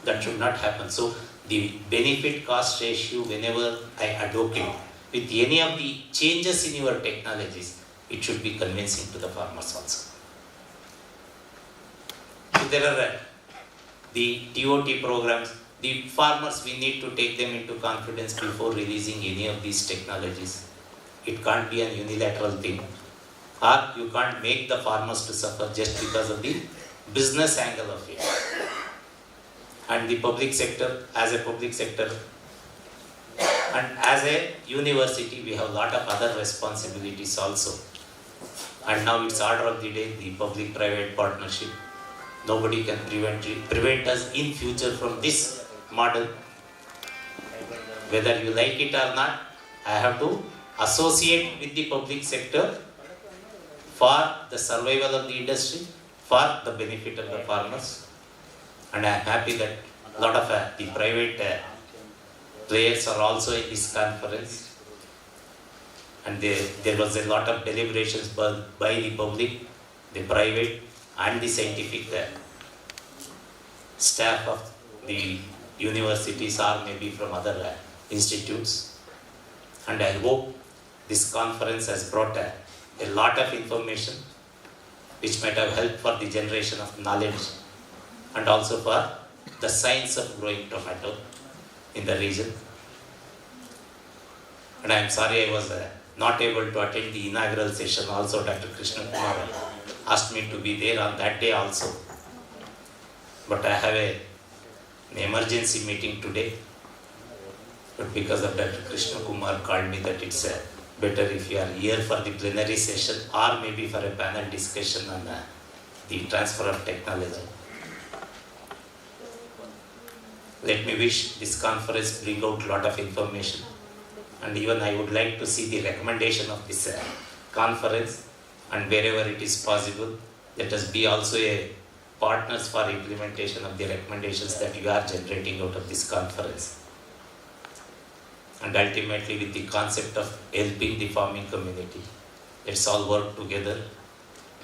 That should not happen. So the benefit cost ratio, whenever I advocate with any of the changes in your technologies, it should be convincing to the farmers also. So there are the TOT programs. The farmers, we need to take them into confidence before releasing any of these technologies. It can't be a unilateral thing. Or you can't make the farmers to suffer just because of the business angle of it. And the public sector, as a public sector, and as a university, we have a lot of other responsibilities also. And now it's order of the day, the public-private partnership. Nobody can prevent us in future from this model. Whether you like it or not, I have to associate with the public sector for the survival of the industry, for the benefit of the farmers. And I am happy that a lot of the private players are also in this conference. And there was a lot of deliberations by the public, the private and the scientific staff of the universities or maybe from other institutes. And I hope this conference has brought a lot of information which might have helped for the generation of knowledge and also for the science of growing tomato in the region. And I am sorry I was not able to attend the inaugural session also. Dr. Krishna Kumar asked me to be there on that day also. But I have an emergency meeting today. But because of Dr. Krishna Kumar called me that it's better if you are here for the plenary session or maybe for a panel discussion on the transfer of technology. Let me wish this conference bring out a lot of information. And even I would like to see the recommendation of this conference, and wherever it is possible, let us be also a partners for implementation of the recommendations that you are generating out of this conference. And ultimately with the concept of helping the farming community, let's all work together,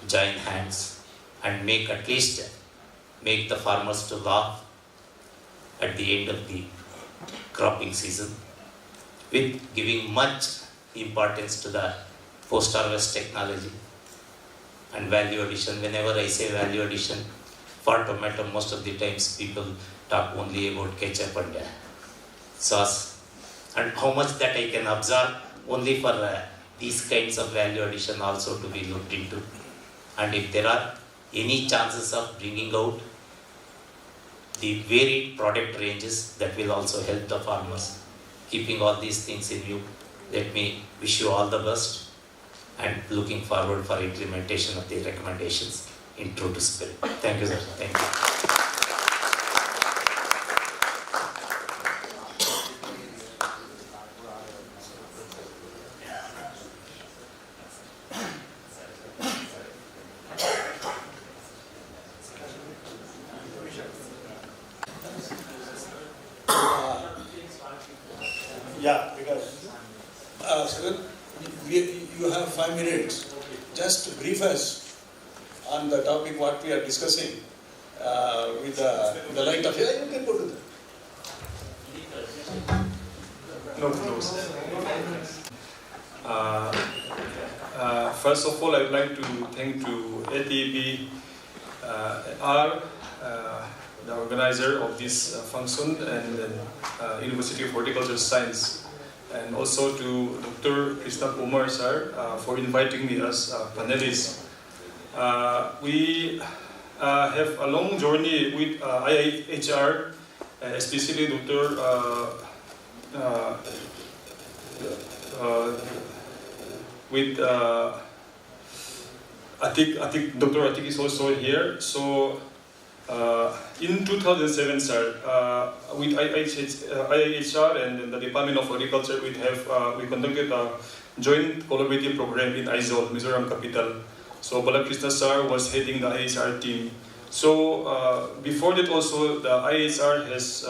join hands and make the farmers to laugh at the end of the cropping season, with giving much importance to the post-harvest technology and value addition. Whenever I say value addition for tomato, most of the times people talk only about ketchup and sauce, and how much that I can absorb only for these kinds of value addition also to be looked into. And if there are any chances of bringing out the varied product ranges, that will also help the farmers. Keeping all these things in view, let me wish you all the best and looking forward for implementation of the recommendations in true to spirit. Thank you, sir. Thank you. Yeah, because sir, you have 5 minutes. Just brief us on the topic what we are discussing with the light of. Yeah, you can go to that. No. First of all, I would like to thank to ATB the organizer of this function, and University of Horticultural Science, and also to Dr. Krishna Kumar sir for inviting me as a panelist. We have a long journey with IIHR, especially Dr. With Atik, Dr. Atik is also here. So in 2007, sir, with IIHR and the Department of Agriculture, we conducted a joint collaborative program in Aizawl, Mizoram capital. So Balakrishna sir was heading the IIHR team. So before that also, the IIHR has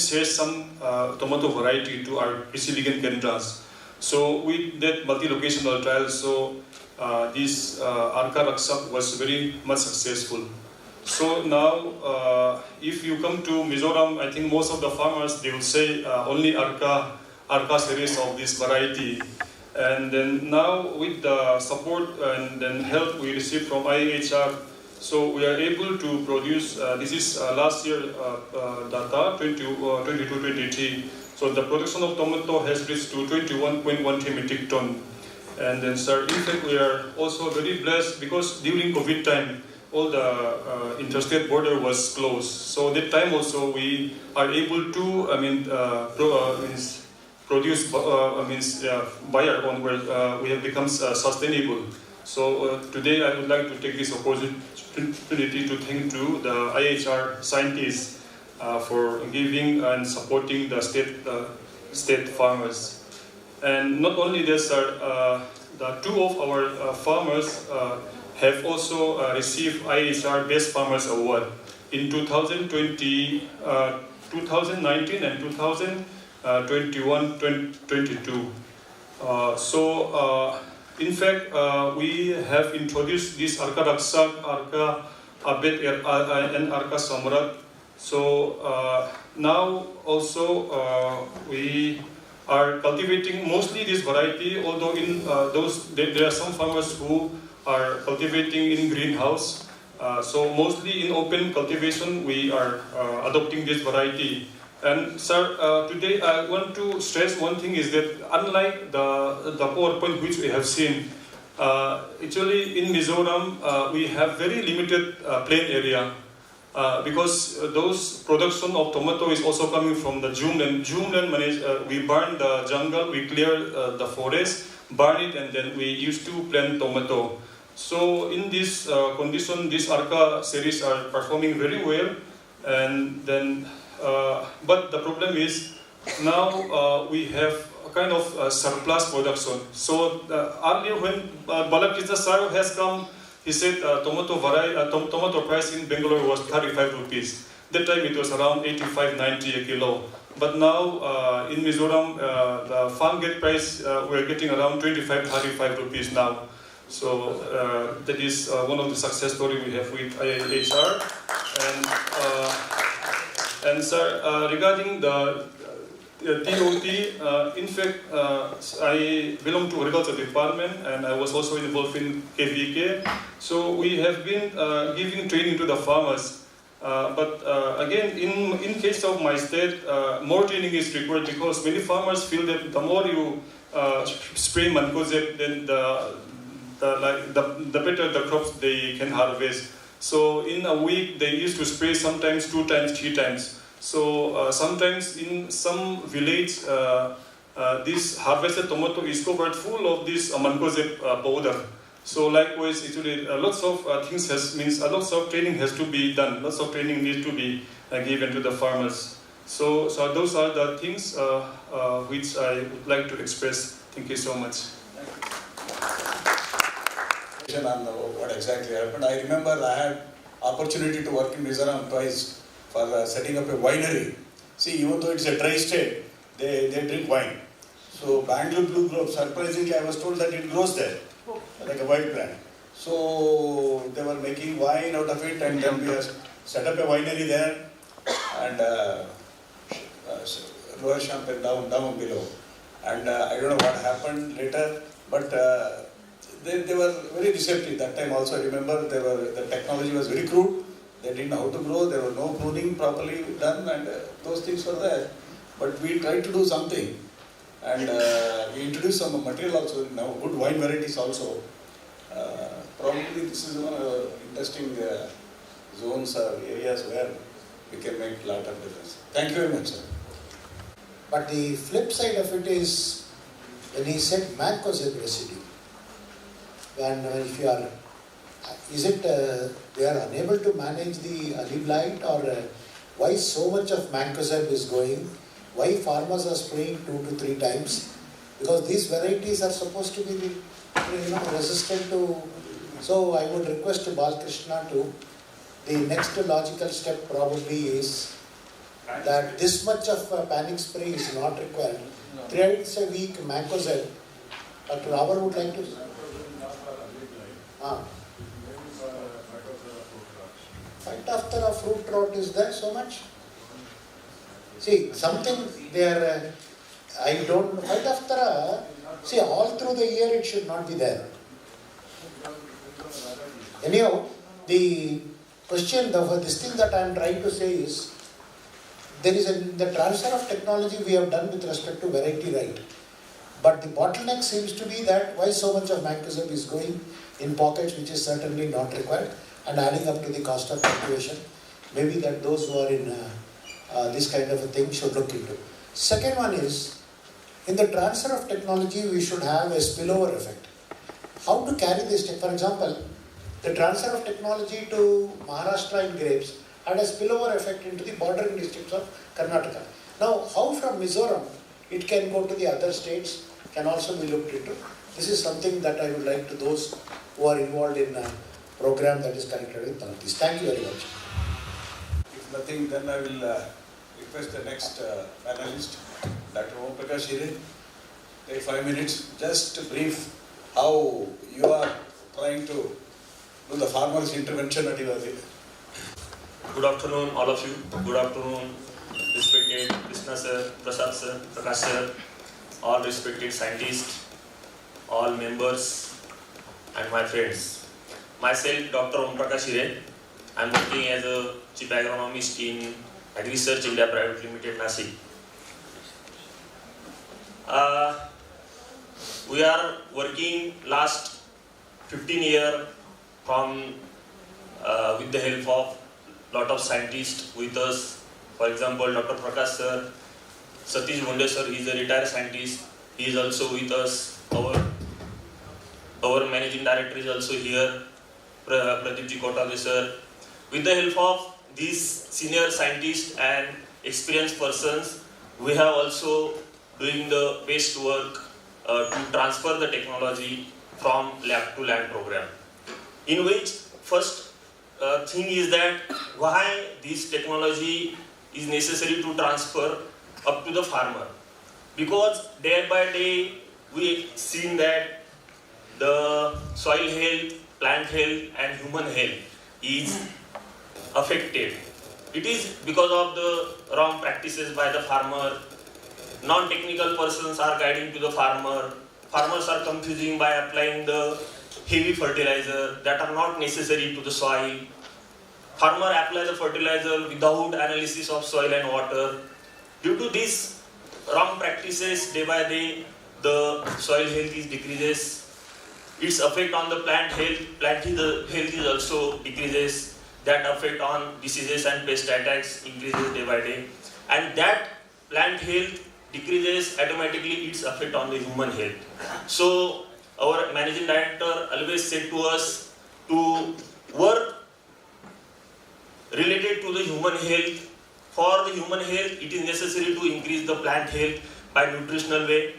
shared some tomato variety to our Krishi Vigyan Kendras. So with that multi-locational trial, so this Arka Raksak was very much successful. So now, if you come to Mizoram, I think most of the farmers, they will say only Arka series of this variety. And then now with the support and then help we received from IIHR, so we are able to produce, this is last year data, 22-23, So the production of tomato has reached to 21.13 metric ton. And then, sir, in fact, we are also very blessed because during COVID time, all the interstate border was closed. So that time also we are able to, produce, buy our own where we have become sustainable. So today I would like to take this opportunity to thank to the IHR scientists for giving and supporting the state farmers. And not only this, sir, the two of our farmers have also received IHR Best Farmers Award in 2019 and 2021-22. In fact, we have introduced this Arka Raksak, Arka Abed, and Arka Samrat. So now also we are cultivating mostly this variety, although in there are some farmers who are cultivating in greenhouse. So mostly in open cultivation we are adopting this variety. And sir, today I want to stress one thing is that unlike the PowerPoint which we have seen, actually in Mizoram we have very limited plain area. Because those production of tomato is also coming from the Jumland. We burn the jungle, we clear the forest, burn it, and then we used to plant tomato. So in this condition, this Arka series are performing very well. And then, but the problem is now we have a kind of surplus production. So earlier when Balakrishna sir has come, he said tomato price in Bangalore was 35 rupees. That time it was around 85-90 a kilo. But now in Mizoram, the farm gate price we're getting around 25-35 rupees now. So that is one of the success story we have with IHR. And sir, regarding the TOT, in fact, I belong to agriculture department and I was also involved in KVK. So we have been giving training to the farmers. But again, in case of my state, more training is required because many farmers feel that the more you spray mancozeb, then the better the crops they can harvest. So in a week, they used to spray sometimes 2 times, 3 times. So sometimes in some village, this harvested tomato is covered full of this mancozeb powder. So likewise, actually, lots of things lots of training has to be done. Lots of training needs to be given to the farmers. So those are the things which I would like to express. Thank you so much. On what exactly happened. I remember I had opportunity to work in Mizoram twice for setting up a winery. See, even though it's a dry state, they drink wine. So Bangalore Blue Grove, surprisingly I was told that it grows there, like a white plant. So they were making wine out of it and then we have set up a winery there and lower champagne down below. And I don't know what happened later, but they were very receptive. That time also I remember the technology was very crude. They didn't know how to grow, there was no pruning properly done and those things were there. But we tried to do something and we introduced some material also, now good wine varieties also. Probably this is one of the interesting zones or areas where we can make a lot of difference. Thank you very much, sir. But the flip side of it is when he said mancozeb residue. And if you are, is it they are unable to manage the early blight or why so much of mancozeb is going? Why farmers are spraying 2 to 3 times? Because these varieties are supposed to be resistant to. So I would request to Balakrishna to, the next logical step probably is that this much of panic spray is not required. 3 times a week mancozeb. Dr. Ravar would like to. Fight after a fruit rot is there so much? See, something there, I don't, fight after a, see, all through the year it should not be there. Anyhow, the question, this thing that I am trying to say is, there is the transfer of technology we have done with respect to variety right. But the bottleneck seems to be that why so much of mancozeb is going in pockets which is certainly not required and adding up to the cost of cultivation. Maybe that those who are in this kind of a thing should look into. Second one is, in the transfer of technology, we should have a spillover effect. How to carry this? For example, the transfer of technology to Maharashtra in grapes had a spillover effect into the bordering districts of Karnataka. Now, how from Mizoram it can go to the other states can also be looked into. This is something that I would like to those who are involved in a program that is connected with Northeast. Thank you very much. If nothing, then I will request the next panelist, Dr. Om Prakash Hire. Take 5 minutes, just brief how you are trying to do the farmers' intervention at Ivadi. Good afternoon, all of you. Good afternoon, respected Krishna sir, Prasad sir, Prakash sir, all respected scientists, all members, and my friends. Myself, Dr. Om Prakash Hire. I am working as a chief agronomist in AgResearch India Private Limited, Nasik. We are working last 15 years from with the help of lot of scientists with us. For example, Dr. Prakash sir, Satish Bonde sir, he is a retired scientist. He is also with us. Our managing director is also here, Pradeep Kotage sir. With the help of these senior scientists and experienced persons, we have also doing the best work to transfer the technology from lab to land program. In which first thing is that why this technology is necessary to transfer up to the farmer. Because day by day we seen that the soil health, plant health and human health is affected. It is because of the wrong practices by the farmer. Non-technical persons are guiding to the farmer. Farmers are confusing by applying the heavy fertilizer that are not necessary to the soil. Farmer applies the fertilizer without analysis of soil and water. Due to these wrong practices, day by day, the soil health is decreases. Its effect on the plant health health is also decreases. That effect on diseases and pest attacks increases day by day. And that plant health decreases automatically its effect on the human health. So our managing director always said to us to work related to the human health. For the human health, it is necessary to increase the plant health by nutritional way.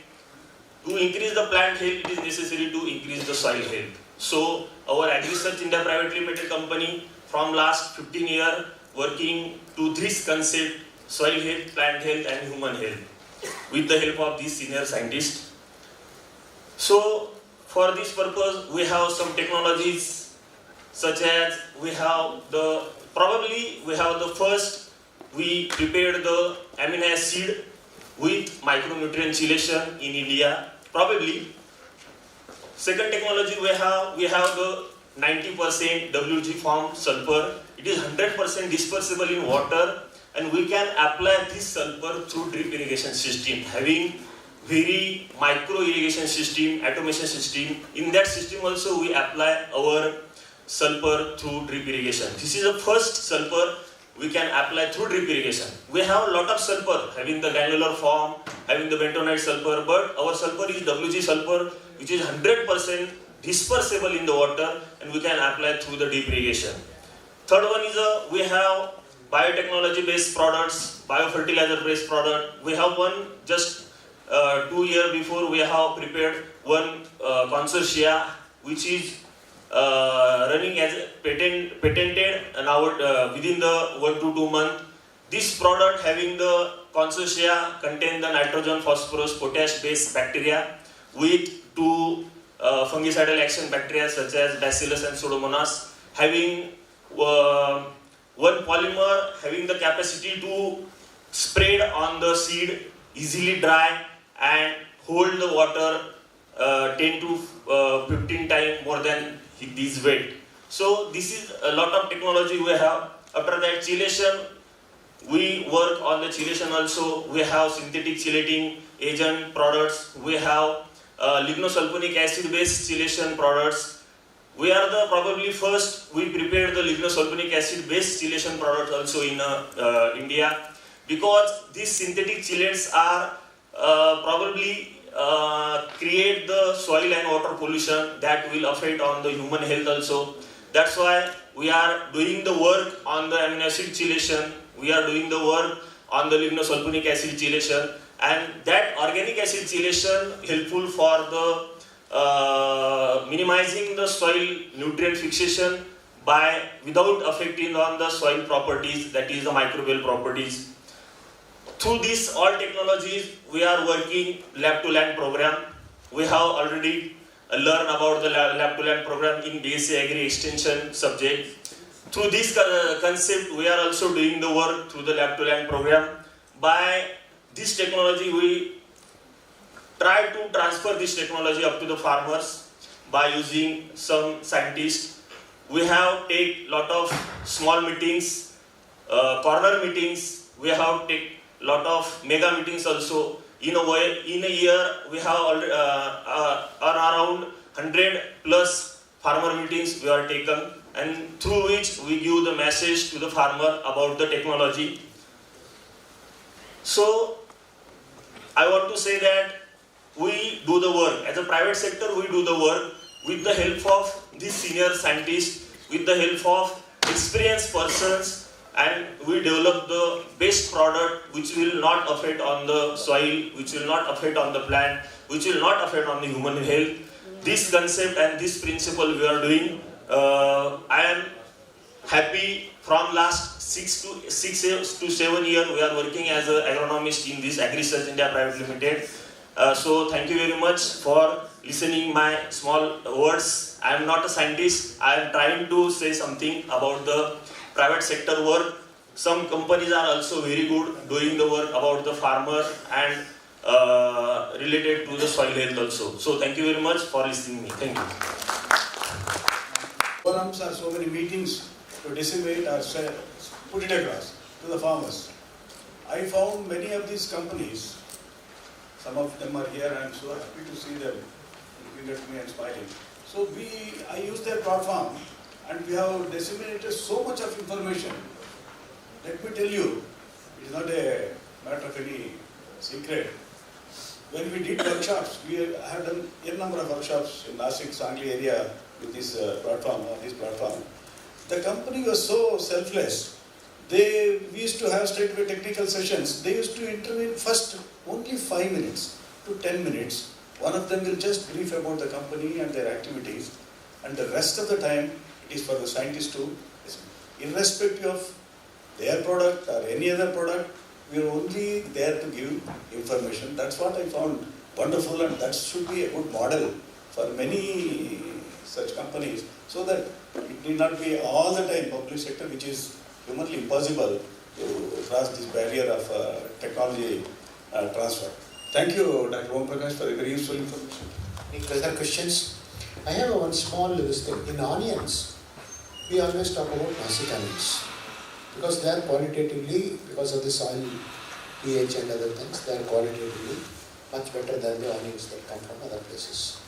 To increase the plant health, it is necessary to increase the soil health. So our AgResearch India Private Limited company from last 15 years working to this concept, soil health, plant health and human health with the help of these senior scientists. So for this purpose, we have some technologies such as we have the first, we prepared the amino acid with micronutrient chelation in India, probably. Second technology we have the 90% WG form sulfur. It is 100% dispersible in water and we can apply this sulfur through drip irrigation system, having very micro irrigation system, automation system. In that system also we apply our sulfur through drip irrigation. This is the first sulfur we can apply through drip irrigation. We have a lot of sulfur, having the granular form, having the bentonite sulfur, but our sulfur is WG sulfur, which is 100% dispersible in the water and we can apply through the drip irrigation. Third one is we have biotechnology based products, biofertilizer based product. We have one just 2 years before we have prepared one consortia which is running as patented now within the 1 to 2 months. This product having the consortia contain the nitrogen, phosphorus, potash based bacteria with 2 fungicidal action bacteria such as Bacillus and Pseudomonas, having one polymer having the capacity to spread on the seed, easily dry and hold the water 10 to 15 times more than this weight. So this is a lot of technology we have. After that, chelation, We work on the chelation also. We have synthetic chelating agent products. We have lignosulfonic acid based chelation products. We are the probably first, we prepared the lignosulfonic acid based chelation product also in India, because these synthetic chelates are probably create the soil and water pollution that will affect on the human health also. That's why we are doing the work on the amino acid chelation, we are doing the work on the lignosulfonic acid chelation, and that organic acid chelation helpful for the minimizing the soil nutrient fixation by without affecting on the soil properties, that is the microbial properties. Through these all technologies, we are working lab to land program. We have already learned about the lab to land program in BSc Agri Extension subject. Through this concept, we are also doing the work through the lab to land program. By this technology, we try to transfer this technology up to the farmers by using some scientists. We have take lot of small meetings, corner meetings. We have take lot of mega meetings also. In a year, we have around 100 plus farmer meetings we are taken, and through which we give the message to the farmer about the technology. So I want to say that we do the work. As a private sector, we do the work with the help of these senior scientists, with the help of experienced persons, and we develop the best product which will not affect on the soil, which will not affect on the plant, which will not affect on the human health. This concept and this principle we are doing. I am happy from last 6 to 7 years we are working as an agronomist in this AgriSearch India Private Limited. So thank you very much for listening my small words. I am not a scientist. I am trying to say something about the private sector work. Some companies are also very good doing the work about the farmer and related to the soil health also. So thank you very much for listening me. Thank you. Forums are so many meetings to disseminate or put it across to the farmers. I found many of these companies, some of them are here, I am so happy to see them looking at me and smiling. So I use their platform and we have disseminated so much of information. Let me tell you, it is not a matter of any secret. When we did workshops, we have done a number of workshops in Nashik, Sangli area with this platform. The company was so selfless. We used to have straight away technical sessions. They used to intervene first only 5 minutes to 10 minutes. One of them will just brief about the company and their activities, and the rest of the time it is for the scientists to listen. Irrespective of their product or any other product, we are only there to give information. That's what I found wonderful, and that should be a good model for many such companies, so that it need not be all the time public sector, which is humanly impossible to cross this barrier of technology transfer. Thank you, Dr. Om Prakash, for a very useful information. Any further questions? I have one small thing. In onions, we always talk about Nashik onions, because they are qualitatively, because of the soil pH and other things, they are qualitatively much better than the onions that come from other places.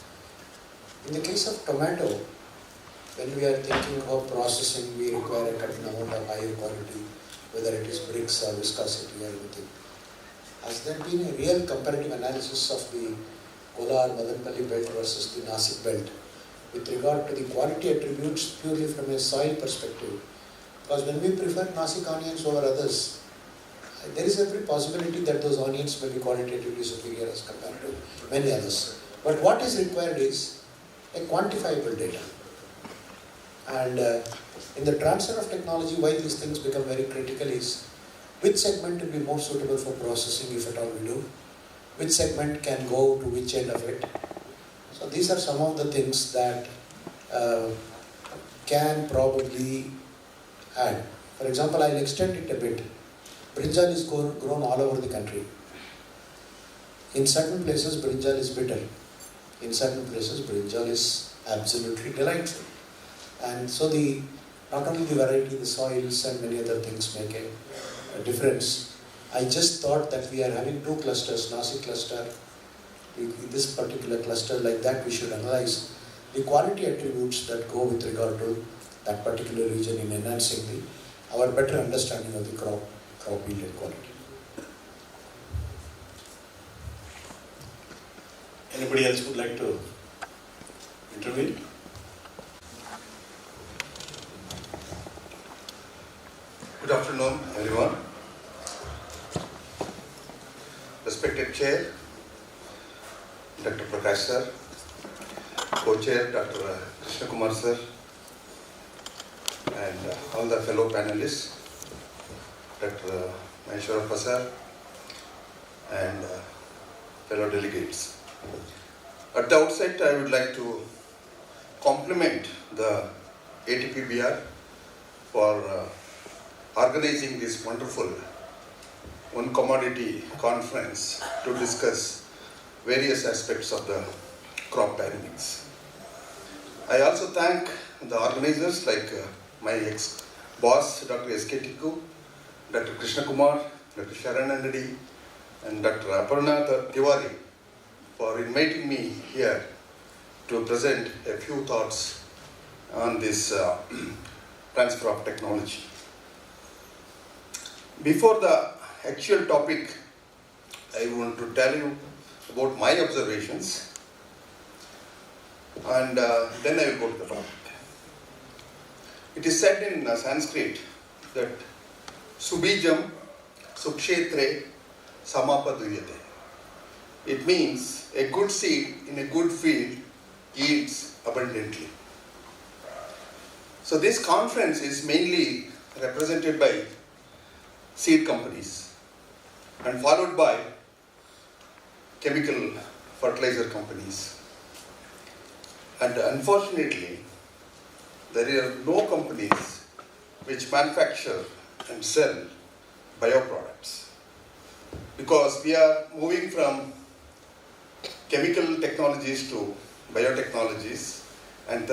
In the case of tomato, when we are thinking of processing, we require a certain amount of higher quality, whether it is bricks or viscosity or anything. Has there been a real comparative analysis of the Kolar-Madanpalli belt versus the Nashik belt with regard to the quality attributes purely from a soil perspective? Because when we prefer Nashik onions over others, there is every possibility that those onions may be qualitatively superior as compared to many others. But what is required is a quantifiable data. And in the transfer of technology, why these things become very critical is which segment will be more suitable for processing, if at all we do, which segment can go to which end of it. So these are some of the things that can probably add. For example, I'll extend it a bit. Brinjal is grown all over the country. In certain places, brinjal is bitter. In certain places, brinjal is absolutely delightful. And so not only the variety, the soils and many other things make a difference. I just thought that we are having two clusters, Nasik cluster, in this particular cluster, like that we should analyze the quality attributes that go with regard to that particular region in enhancing our better understanding of the crop yield and quality. Anybody else would like to intervene? Good afternoon, everyone. Respected Chair, Dr. Prakash sir, Co-Chair Dr. Krishna Kumar sir, and all the fellow panelists, Dr. Maheshwarappa sir, and fellow delegates. At the outset, I would like to compliment the ATPBR for organizing this wonderful one commodity conference to discuss various aspects of the crop dynamics. I also thank the organizers like my ex-boss, Dr. S.K. Tikku, Dr. Krishna Kumar, Dr. Sharan Andadi, and Dr. Aparna Tiwari for inviting me here to present a few thoughts on this transfer of technology. Before the actual topic, I want to tell you about my observations, and then I will go to the topic. It is said in Sanskrit that Subijam Sukshetre Samapaduyate. It means a good seed in a good field yields abundantly. So this conference is mainly represented by seed companies and followed by chemical fertilizer companies. And unfortunately, there are no companies which manufacture and sell bioproducts, because we are moving from chemical technologies to biotechnologies, and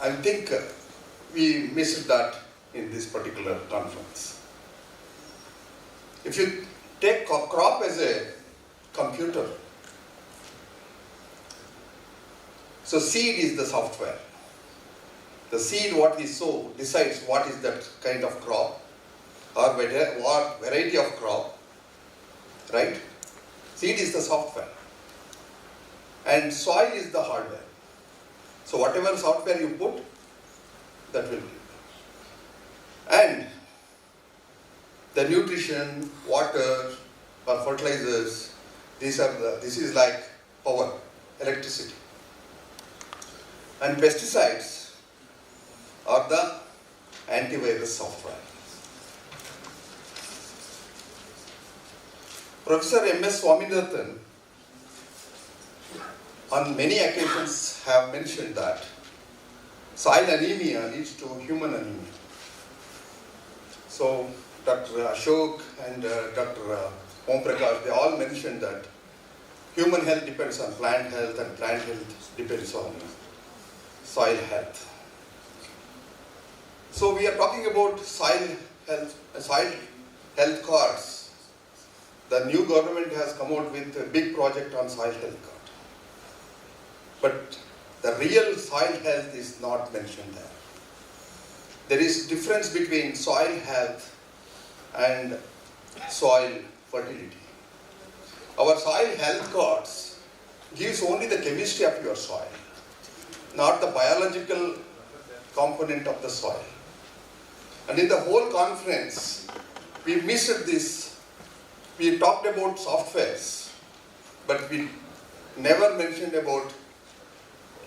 I think we missed that in this particular conference. If you take crop as a computer, so seed is the software. The seed what we sow decides what is that kind of crop or what variety of crop, right? Seed is the software and soil is the hardware. So whatever software you put, that will be. And the nutrition, water or fertilizers, this is like power, electricity. And pesticides are the antivirus software. Professor M.S. Swaminathan on many occasions have mentioned that soil anemia leads to human anemia. So Dr. Ashok and Dr. Om Prakash, they all mentioned that human health depends on plant health and plant health depends on soil health. So we are talking about soil health cards. The new government has come out with a big project on soil health card. But the real soil health is not mentioned there. There is difference between soil health and soil fertility. Our soil health cards gives only the chemistry of your soil, not the biological component of the soil. And in the whole conference, we missed this. We talked about softwares, but we never mentioned about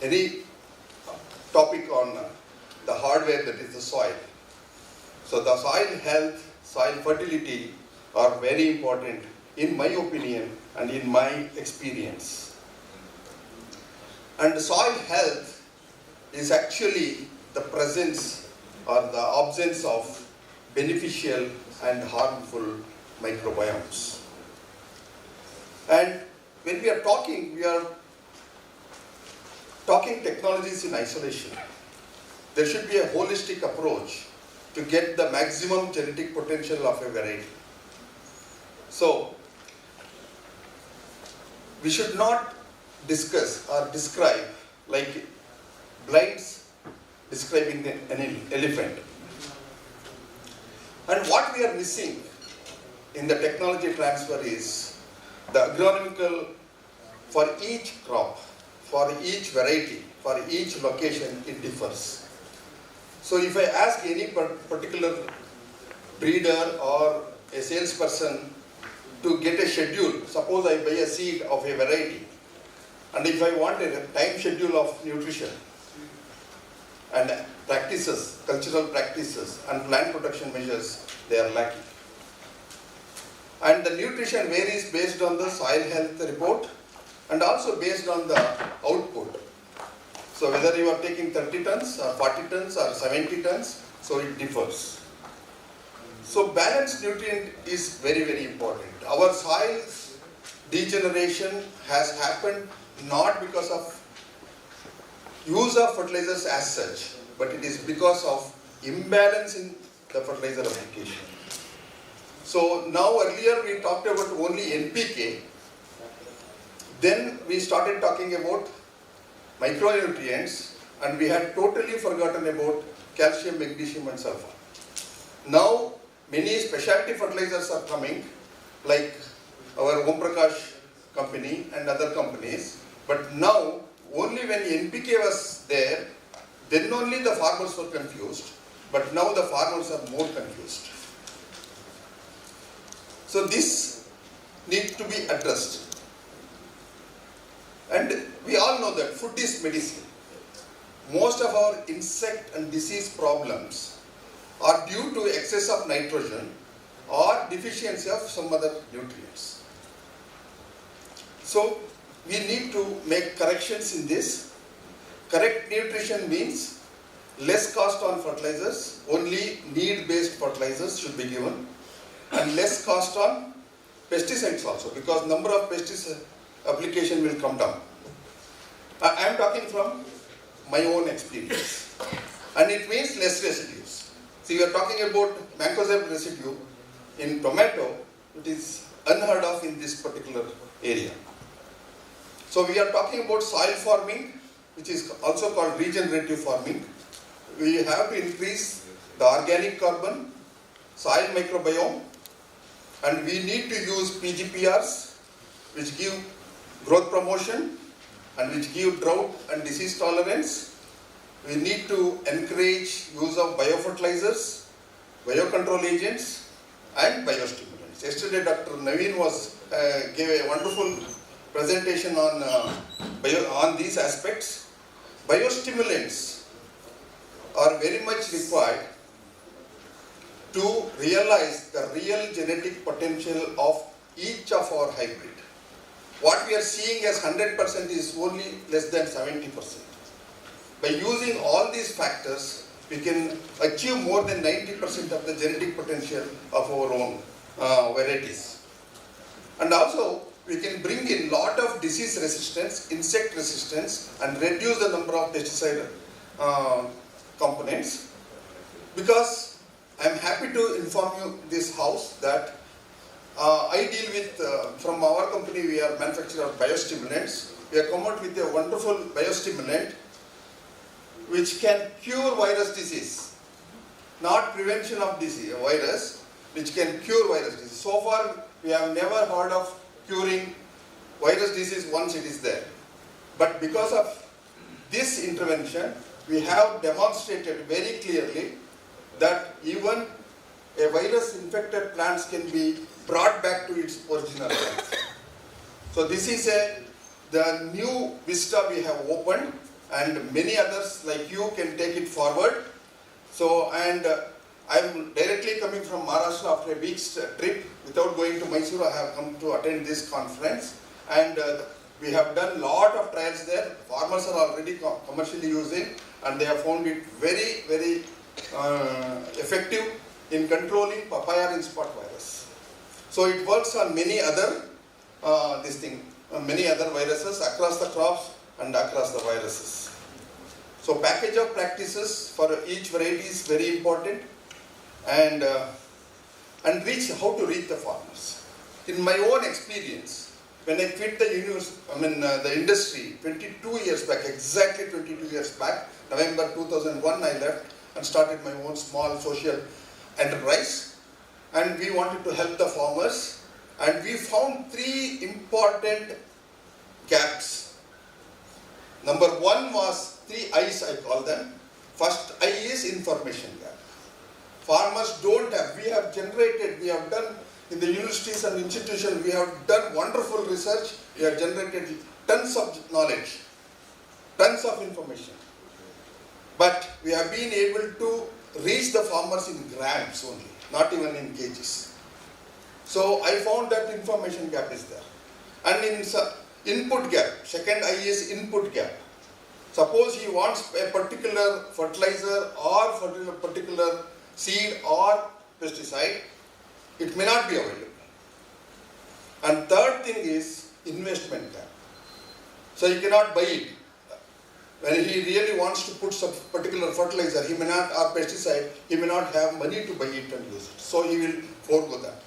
any topic on the hardware that is the soil. So the soil health, soil fertility are very important in my opinion and in my experience. And soil health is actually the presence or the absence of beneficial and harmful microbiomes. And when we are talking technologies in isolation. There should be a holistic approach to get the maximum genetic potential of a variety. So, we should not discuss or describe like blinds describing an elephant. And what we are missing in the technology transfer is the agronomical, for each crop, for each variety, for each location, it differs. So if I ask any particular breeder or a salesperson to get a schedule, suppose I buy a seed of a variety, and if I want a time schedule of nutrition and practices, cultural practices and plant protection measures, they are lacking. And the nutrition varies based on the soil health report and also based on the output. So whether you are taking 30 tons or 40 tons or 70 tons, so it differs. So balanced nutrient is very, very important. Our soil degeneration has happened not because of use of fertilizers as such, but it is because of imbalance in the fertilizer application. So now earlier we talked about only NPK, then we started talking about micronutrients and we had totally forgotten about calcium, magnesium and sulfur. Now many specialty fertilizers are coming like our Om Prakash company and other companies, but now only when NPK was there, then only the farmers were confused, but now the farmers are more confused. So this needs to be addressed. And we all know that food is medicine. Most of our insect and disease problems are due to excess of nitrogen or deficiency of some other nutrients. So we need to make corrections in this. Correct nutrition means less cost on fertilizers, only need-based fertilizers should be given, and less cost on pesticides also, because number of pesticide application will come down. I am talking from my own experience, and it means less residues. So you are talking about mancozeb residue in tomato, it is unheard of in this particular area. So we are talking about soil farming, which is also called regenerative farming. We have to increase the organic carbon, soil microbiome, and we need to use PGPRs, which give growth promotion and which give drought and disease tolerance. We need to encourage use of biofertilizers, biocontrol agents and biostimulants. Yesterday Dr. Naveen gave a wonderful presentation on these aspects. Biostimulants are very much required to realize the real genetic potential of each of our hybrid. What we are seeing as 100% is only less than 70%. By using all these factors, we can achieve more than 90% of the genetic potential of our own varieties. And also, we can bring in lot of disease resistance, insect resistance, and reduce the number of pesticide components. Because I am happy to inform you this house that I deal with, from our company we are manufacturer of biostimulants. We have come out with a wonderful biostimulant which can cure virus disease, not prevention of disease, virus, which can cure virus disease. So far we have never heard of curing virus disease once it is there. But because of this intervention, we have demonstrated very clearly that even a virus infected plants can be brought back to its original health. So this is the new vista we have opened, and many others like you can take it forward. So, and I am directly coming from Maharashtra after a week's trip. Without going to Mysore, I have come to attend this conference, and we have done lot of trials there. Farmers are already commercially using, and they have found it very, very effective in controlling papaya ring spot virus. So it works on many other many other viruses across the crops and across the viruses. So package of practices for each variety is very important, and how to reach the farmers. in my own experience, when I quit the industry 22 years back, exactly 22 years back, November 2001 I left and started my own small social enterprise, and we wanted to help the farmers, and we found 3 important gaps. Number 1 was 3 I's, I call them. First I is information gap. Farmers don't have, we have done in the universities and institutions, we have done wonderful research, we have generated tons of knowledge, tons of information. But we have been able to reach the farmers in grams only, not even in kgs. So I found that information gap is there. And in input gap, second I is input gap. Suppose he wants a particular fertilizer or particular seed or pesticide, it may not be available. And third thing is investment gap. So he cannot buy it. When he really wants to put some particular fertilizer, he may not, or pesticide, he may not have money to buy it and use it. So he will forego that.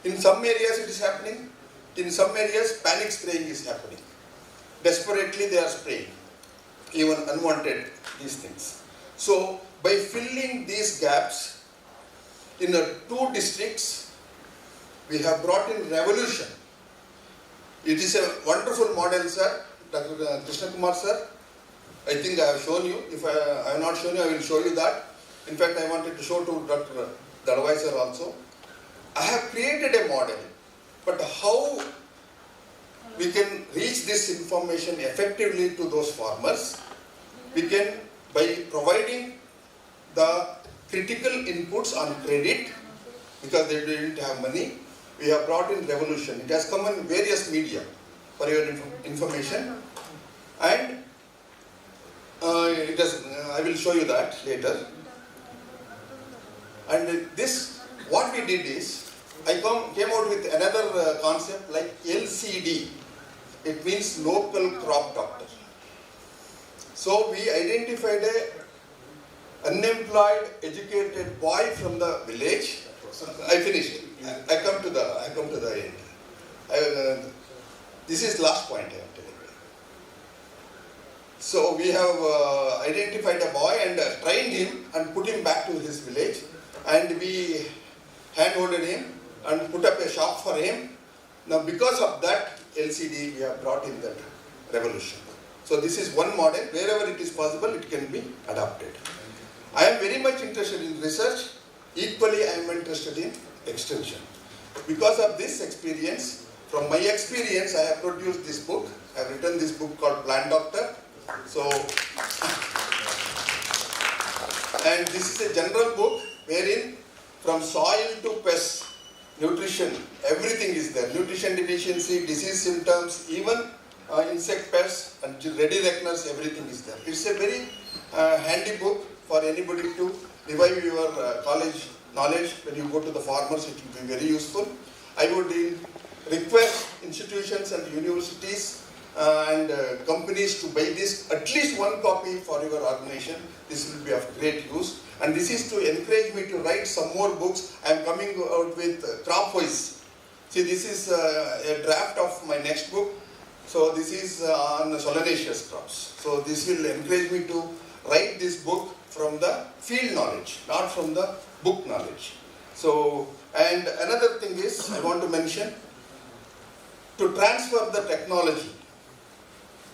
In some areas it is happening. In some areas panic spraying is happening. Desperately they are spraying, even unwanted these things. So by filling these gaps, in 2 districts, we have brought in revolution. It is a wonderful model, sir. Dr. Krishna Kumar, sir. I think I have shown you. If I have not shown you, I will show you that. In fact, I wanted to show to Dr. Dadwai, sir, also. I have created a model, but how we can reach this information effectively to those farmers? We can, by providing the critical inputs on credit, because they didn't have money, we have brought in revolution. It has come in various media for your information, and I will show you that later. And this, what we did is, I came out with another concept like LCD. It means local crop doctor. So we identified a unemployed, educated boy from the village. I finished. I come to the end. This is last point I am telling you. So we have identified a boy and trained him and put him back to his village, and we hand-holded him and put up a shop for him. Now because of that LCD, we have brought in that revolution. So this is one model. Wherever it is possible, it can be adopted. I am very much interested in research. Equally, I am interested in extension. Because of this experience, from my experience, I have produced this book. I have written this book called Plant Doctor. So, and this is a general book wherein from soil to pest, nutrition, everything is there. Nutrition deficiency, disease symptoms, even insect pests and ready reckoners, everything is there. It's a very handy book for anybody to revive your college knowledge. When you go to the farmers, it will be very useful. I would request institutions and universities and companies to buy this, at least one copy for your organization. This will be of great use. And this is to encourage me to write some more books. I am coming out with Cropwise. See, this is a draft of my next book. So this is on solanaceous crops. So this will encourage me to write this book from the field knowledge, not from the book knowledge. So, and another thing is, I want to mention, to transfer the technology.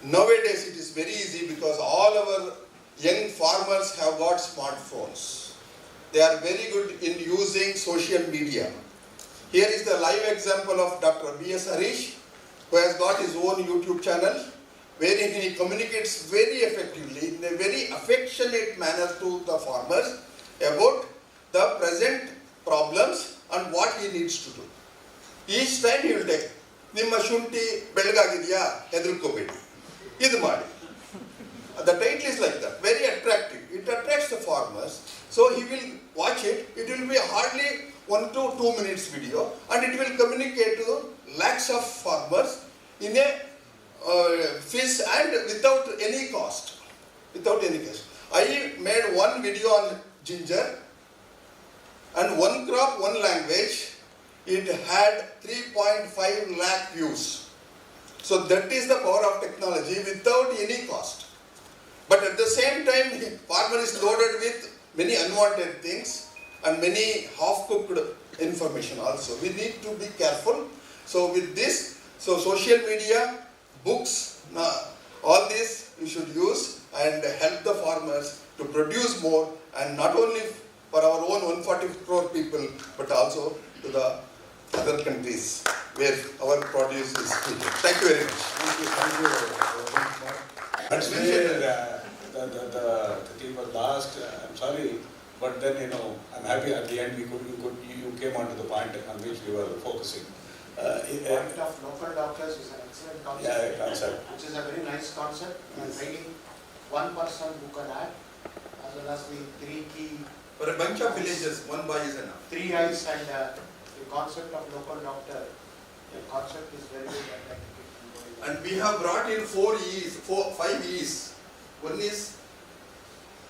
Nowadays it is very easy because all our young farmers have got smartphones. They are very good in using social media. Here is the live example of Dr. B.S. Harish, who has got his own YouTube channel, wherein he communicates very effectively, in a very affectionate manner to the farmers about the present problems and what he needs to do. Each time he will take, Nimma shunti belgagidiya hedrukobedi. Idu madi. The title is like that, very attractive. It attracts the farmers. So he will watch it. It will be hardly 1 to 2 minutes video, and it will communicate to lakhs of farmers in a fees and without any cost. Without any cost. I made one video on ginger, and one crop, one language. it had 3.5 lakh views. So that is the power of technology without any cost. But at the same time, farmer is loaded with many unwanted things and many half-cooked information also. We need to be careful. So with this, so social media, books, all this we should use and help the farmers to produce more, and not only for our own 140 crore people, but also to the other countries where our produce is needed. Thank you very much. Thank you. That's where the thing was last. I'm sorry, but then I'm happy at the end you came on to the point on which we were focusing. The point of local doctors is an excellent concept. Yeah, concept. Which is a very nice concept. And training one person who can act, as well as the three key. For a bunch of villages, one boy is enough. 3 eyes and the concept of local doctor. The concept is very good. And we have brought in 5 E's. One is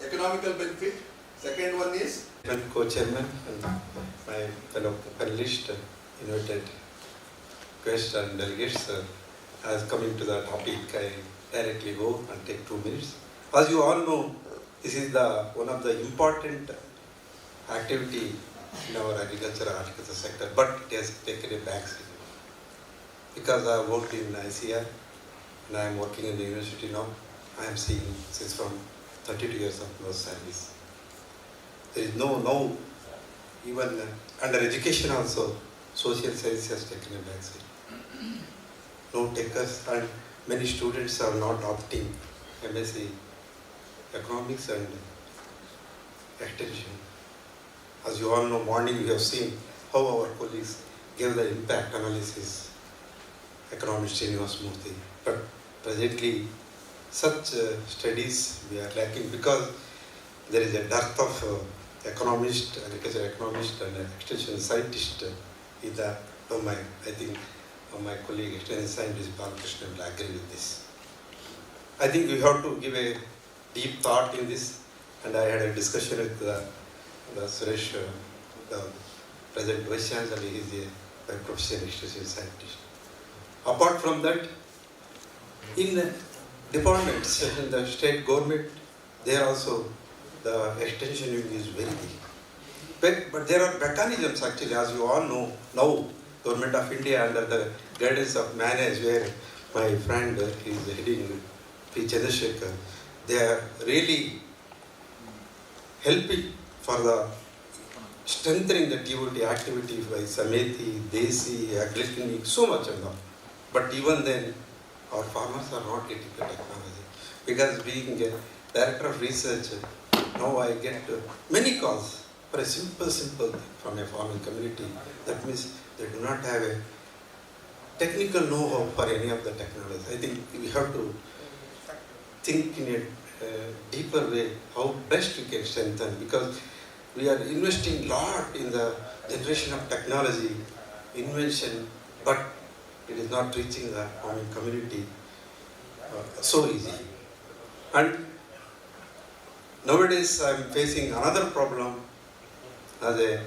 economical benefit. Second one is co-chairman and my fellow panelist, invited guests and delegates. As coming to the topic, I directly go and take 2 minutes. As you all know, this is one of the important activity in our agriculture sector, but it has taken a backseat. Because I worked in ICR and I am working in the university now, I am seeing since from 32 years of no service. There is no even under education also, social science has taken a backseat. No takers, and many students are not opting MSc economics and extension. As you all know, morning we have seen how our colleagues gave the impact analysis, economist Srinivas Murthy. But presently, such studies we are lacking because there is a dearth of economist, agriculture economist and extension scientist in the domain. I think my colleague extension scientist Balakrishna will agree with this. I think we have to give a deep thought in this, and I had a discussion with the Suresh, the present Vice Chancellor. He is a by profession extension scientist. Apart from that, in departments, in the state government, there also the extension wing is very big. But there are mechanisms actually, as you all know, now Government of India under the guidance of Manage, where my friend is heading, P. Chandrasekhar, they are really helping for the strengthening the TOT activity by Sameti, Desi, Agritechnic, so much and all. But even then, our farmers are not getting the technology. Because being a director of research, now I get many calls for a simple thing from a farming community. That means they do not have a technical know-how for any of the technology. I think we have to think in a deeper way how best we can strengthen, because we are investing a lot in the generation of technology, invention, but it is not reaching the farming community so easy. And nowadays I am facing another problem as a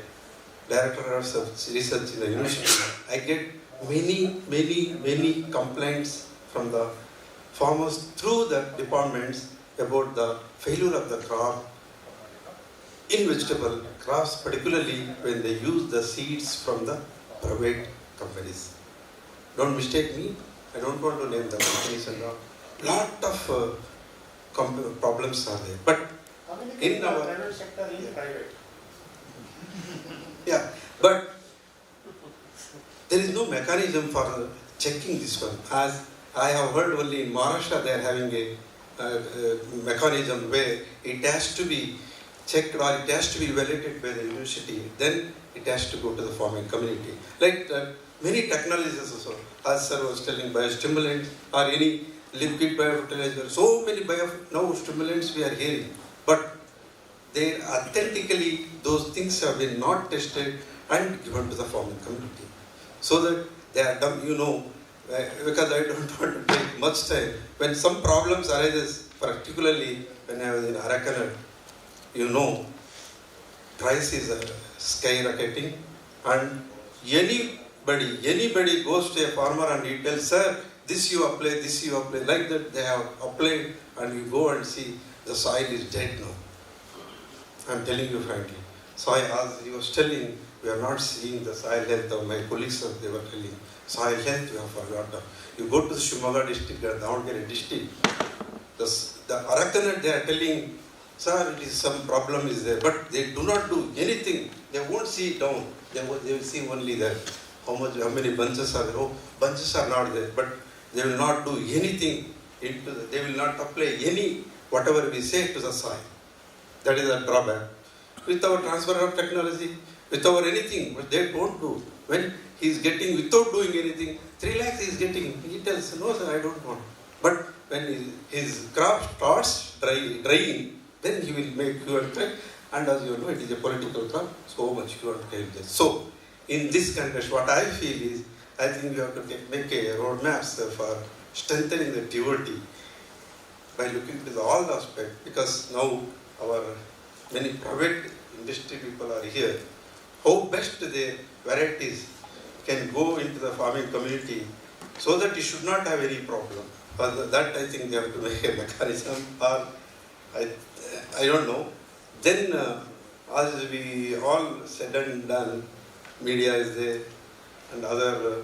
director of research in the university. I get many complaints from the farmers through the departments about the failure of the crop in vegetable crops, particularly when they use the seeds from the private companies. Don't mistake me, I don't want to name the companies and all. Lot of problems are there. But in our private sector is private. Yeah, but there is no mechanism for checking this one. As I have heard only in Maharashtra they are having a mechanism where it has to be checked or it has to be validated by the university, then it has to go to the farming community. Like many technologies also, as sir was telling, biostimulants or any liquid biofertilizer, so many biostimulants we are hearing, but they authentically, those things have been not tested and given to the farming community. So that they are done, because I don't want to take much time. When some problems arises, particularly when I was in Arakanad, price is skyrocketing and anybody goes to a farmer and he tells, sir, this you apply, like that they have applied, and you go and see the soil is dead now. I'm telling you frankly. So as he was telling, we are not seeing the soil health of my colleagues, they were telling, soil health we have forgotten. You go to the Shimoga district or Davangere district, the Arakanat they are telling, sir, it is some problem is there, but they do not do anything. They won't see it down. They will see only that how many bunches are there. Oh, bunches are not there, but they will not do anything they will not apply any whatever we say to the soil. That is a drawback. With our transfer of technology, with our anything, but they don't do. When he is getting without doing anything, 3 lakhs he is getting. He tells, no sir, I don't want. But when his crop starts drying, then he will make hue and cry. And as you know, it is a political crop, so much hue and cry. So, in this context, what I feel is, I think we have to make a roadmap for strengthening the devotee by looking to all the aspects, because now our many private industry people are here. How best their varieties can go into the farming community so that it should not have any problem. That I think they have to make a mechanism, or I don't know. Then as we all said and done, media is there and other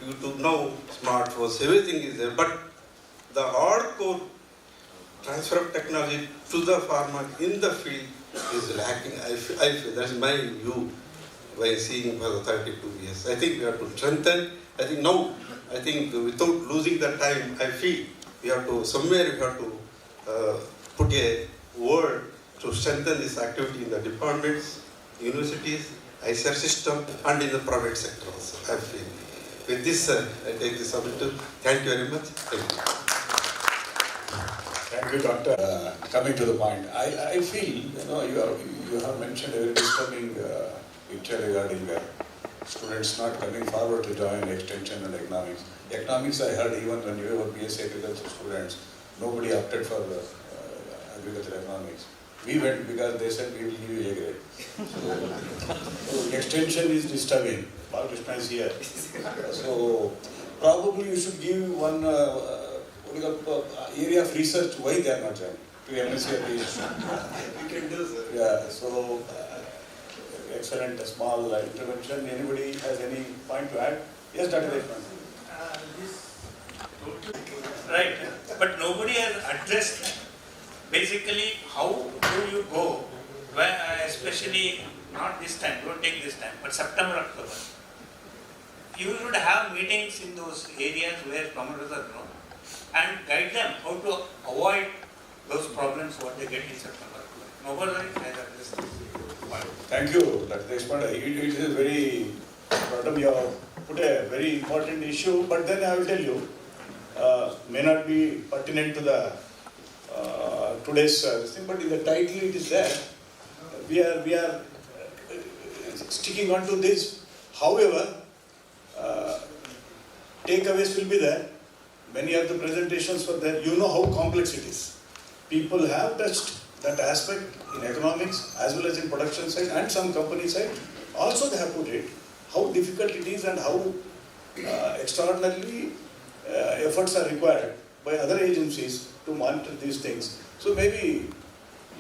YouTube now, smartphones, everything is there. But the hardcore transfer of technology to the farmer in the field is lacking. I feel that's my view by seeing for the 32 years. I think we have to strengthen. I think now, without losing the time, I feel we have to, somewhere we have to put a word to strengthen this activity in the departments, universities, ICR system, and in the private sector also, I feel. With this, I take this opportunity. Thank you very much. Thank you. Thank you, Doctor. Coming to the point, I feel, you have mentioned a very disturbing picture regarding students not coming forward to join extension and economics. Economics, I heard even when you were BSc agriculture students, nobody opted for agriculture economics. We went because they said we will give you A grade. So extension is disturbing. Balakrishna is here. So probably you should give one area of research why they are not joining to MSc or PhD. We can do, sir. Yeah, so excellent, small intervention. Anybody has any point to add? Yes, Dr. Deshpande. Right, but nobody has addressed basically how do you go, especially not this time, don't take this time, but September, October. You should have meetings in those areas where tomatoes are grown and guide them how to avoid those problems what they get in September, October. Nobody has addressed this. Thank you, Dr. Deshpande. It is a very, you have put a very important issue, but then I will tell you, may not be pertinent to the today's thing, but in the title it is there. We are sticking on to this. However, takeaways will be there. Many of the presentations were there. You know how complex it is. People have touched that aspect in economics as well as in production side and some company side. Also they have put it, how difficult it is and how extraordinarily efforts are required by other agencies to monitor these things. So maybe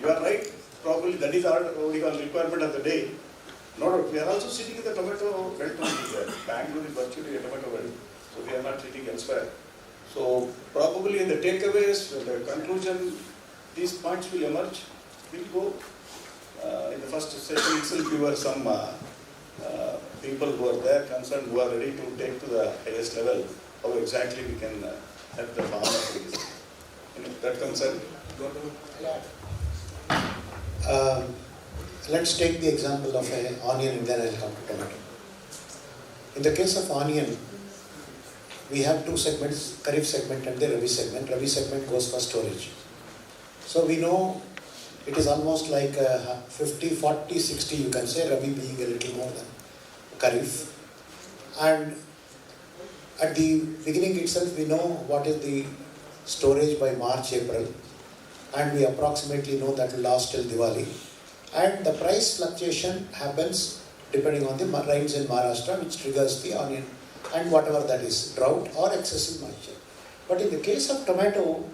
you are right, probably that is our requirement of the day. No, we are also sitting in the tomato belt only. Bangalore is virtually a tomato belt, so we are not sitting elsewhere. So probably in the takeaways, the conclusion, these points will emerge. We'll go in the first session itself. You were some people who are there concerned, who are ready to take to the highest level how exactly we can help the farmers with this. That concern. Let's take the example of an onion and then I'll come to tomato. In the case of onion, we have two segments, Kharif segment and the Rabi segment. Rabi segment goes for storage. So we know it is almost like 50, 40, 60 you can say, Rabi being a little more than Kharif. And at the beginning itself we know what is the storage by March, April, and we approximately know that will last till Diwali. And the price fluctuation happens depending on the rains in Maharashtra, which triggers the onion and whatever that is, drought or excessive moisture. But in the case of tomato,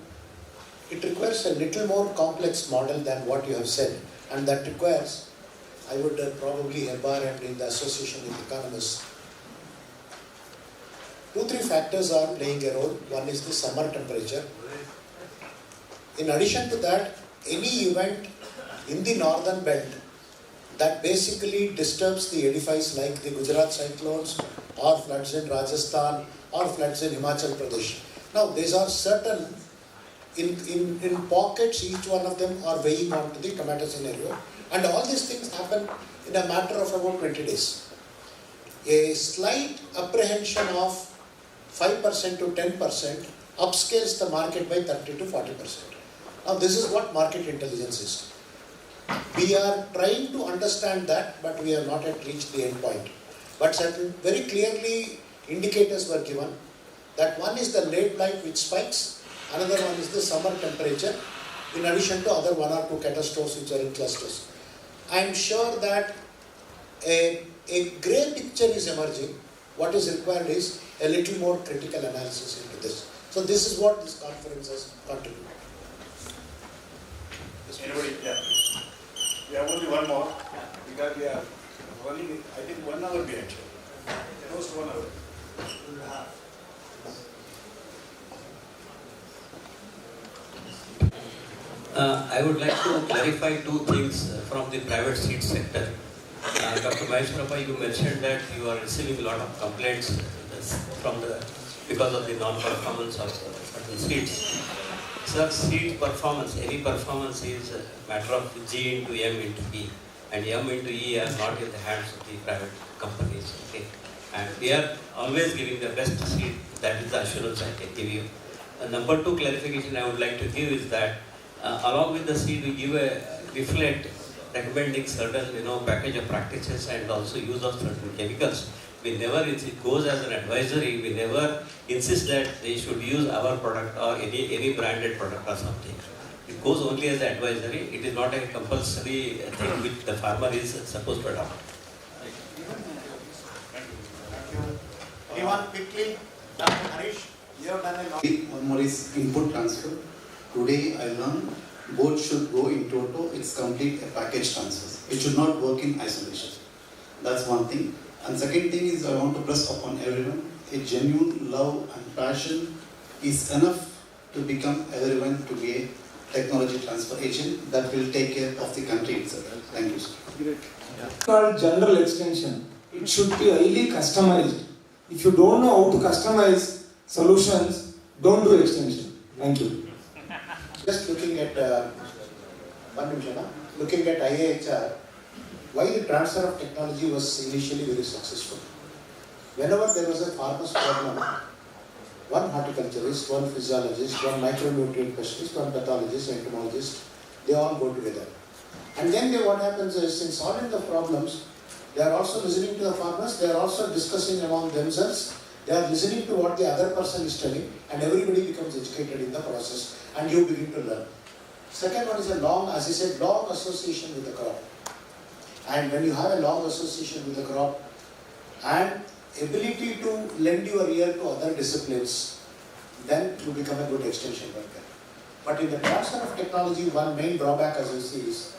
it requires a little more complex model than what you have said, and that requires, I would probably Hebbal and in the association with economists, 2-3 factors are playing a role. One is the summer temperature. In addition to that, any event in the northern belt that basically disturbs the edifice like the Gujarat cyclones or floods in Rajasthan or floods in Himachal Pradesh. Now these are certain, in pockets, each one of them are weighing on to the tomato scenario, and all these things happen in a matter of about 20 days. A slight apprehension of 5% to 10% upscales the market by 30 to 40%. Now this is what market intelligence is. We are trying to understand that, but we have not yet reached the end point. But certain very clearly indicators were given that one is the late blight which spikes, another one is the summer temperature, in addition to other 1 or 2 catastrophes which are in clusters. I am sure that a grey picture is emerging. What is required is a little more critical analysis into this. So this is what this conference has contributed. Anybody? Yeah. We have only one more because we are running, I think 1 hour behind. Close to 1 hour. I would like to clarify 2 things from the private seed sector. Dr. Maheshwarappa, you mentioned that you are receiving a lot of complaints because of the non-performance of certain seeds. Sir, seed performance, any performance is a matter of G into M into E, and M into E are not in the hands of the private companies. Okay? And we are always giving the best seed. That is the assurance I can give you. Number 2 clarification I would like to give is that along with the seed, we give a leaflet recommending certain package of practices and also use of certain chemicals. We never, it goes as an advisory, we never insist that they should use our product or any branded product or something. It goes only as an advisory, it is not a compulsory thing which the farmer is supposed to adopt. Anyone quickly? Dr. Harish, you have done a lot. One more is input transfer. Today I learned both should go in toto, it's complete a package transfer. It should not work in isolation. That's one thing. And second thing is I want to press upon everyone, a genuine love and passion is enough to become everyone to be a technology transfer agent that will take care of the country itself. Thank you, sir. Great. Called general extension. It should be highly customized. If you don't know how to customize solutions, don't do extension. Thank you. Just looking at IAHR, why the transfer of technology was initially very successful. Whenever there was a farmer's problem, one horticulturist, one physiologist, one micronutrient specialist, one pathologist, entomologist, they all go together. And then what happens is, in solving the problems, they are also listening to the farmers, they are also discussing among themselves, they are listening to what the other person is telling, and everybody becomes educated in the process, and you begin to learn. Second one is a long, as I said, long association with the crop. And when you have a long association with the crop and ability to lend your ear to other disciplines, then you become a good extension worker. But in the transfer of technology, one main drawback as I see is,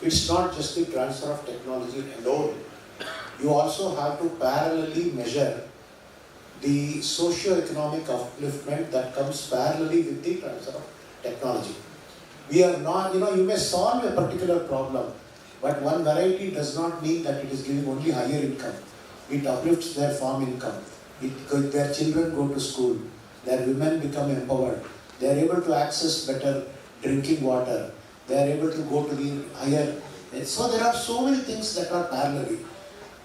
it's not just the transfer of technology alone. You also have to parallelly measure the socio-economic upliftment that comes parallelly with the transfer of technology. We are not, you may solve a particular problem, but one variety does not mean that it is giving only higher income. It uplifts their farm income. Their children go to school. Their women become empowered. They are able to access better drinking water. They are able to go to the higher. So there are so many things that are parallel.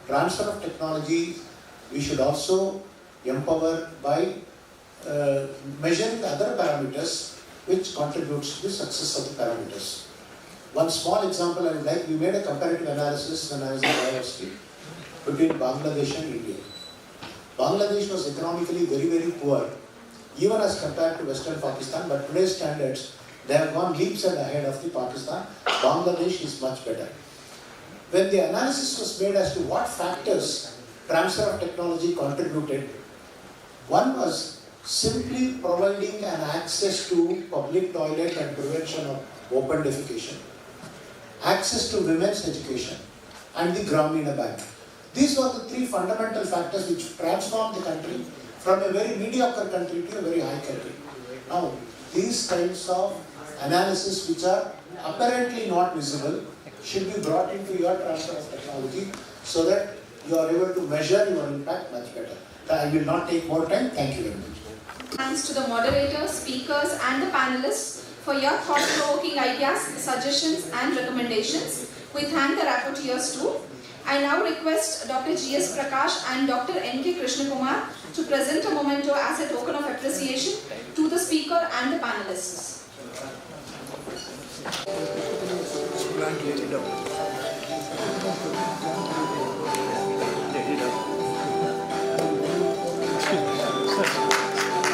Transfer of technology, we should also empower by measuring the other parameters which contributes to the success of the parameters. One small example I would like, we made a comparative analysis when I was in university between Bangladesh and India. Bangladesh was economically very, very poor, even as compared to Western Pakistan, but today's standards, they have gone leaps and ahead of the Pakistan. Bangladesh is much better. when the analysis was made as to what factors transfer of technology contributed, one was simply providing an access to public toilet and prevention of open defecation, access to women's education, and the Gramina Bank. These were the three fundamental factors which transformed the country from a very mediocre country to a very high country. Now, these kinds of analysis which are apparently not visible should be brought into your transfer of technology so that you are able to measure your impact much better. I will not take more time. Thank you very much. Thanks to the moderators, speakers and the panelists for your thought-provoking ideas, suggestions and recommendations. We thank the rapporteurs too. I now request Dr. G.S. Prakash and Dr. N.K. Krishnakumar to present a memento as a token of appreciation to the speaker and the panelists.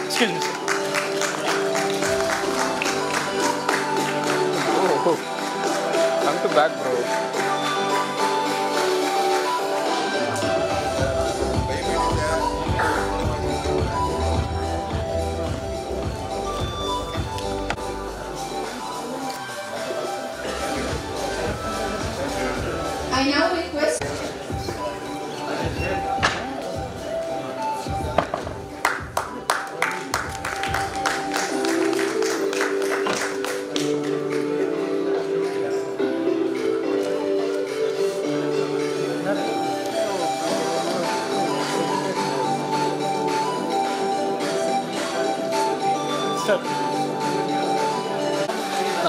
Excuse me, sir. Oh, come to back, bro. I now request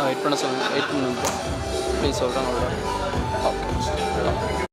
wait பண்ண சொல்லுங்கள், wait பண்ணுங்க please, சொல்கிறேன். Okay.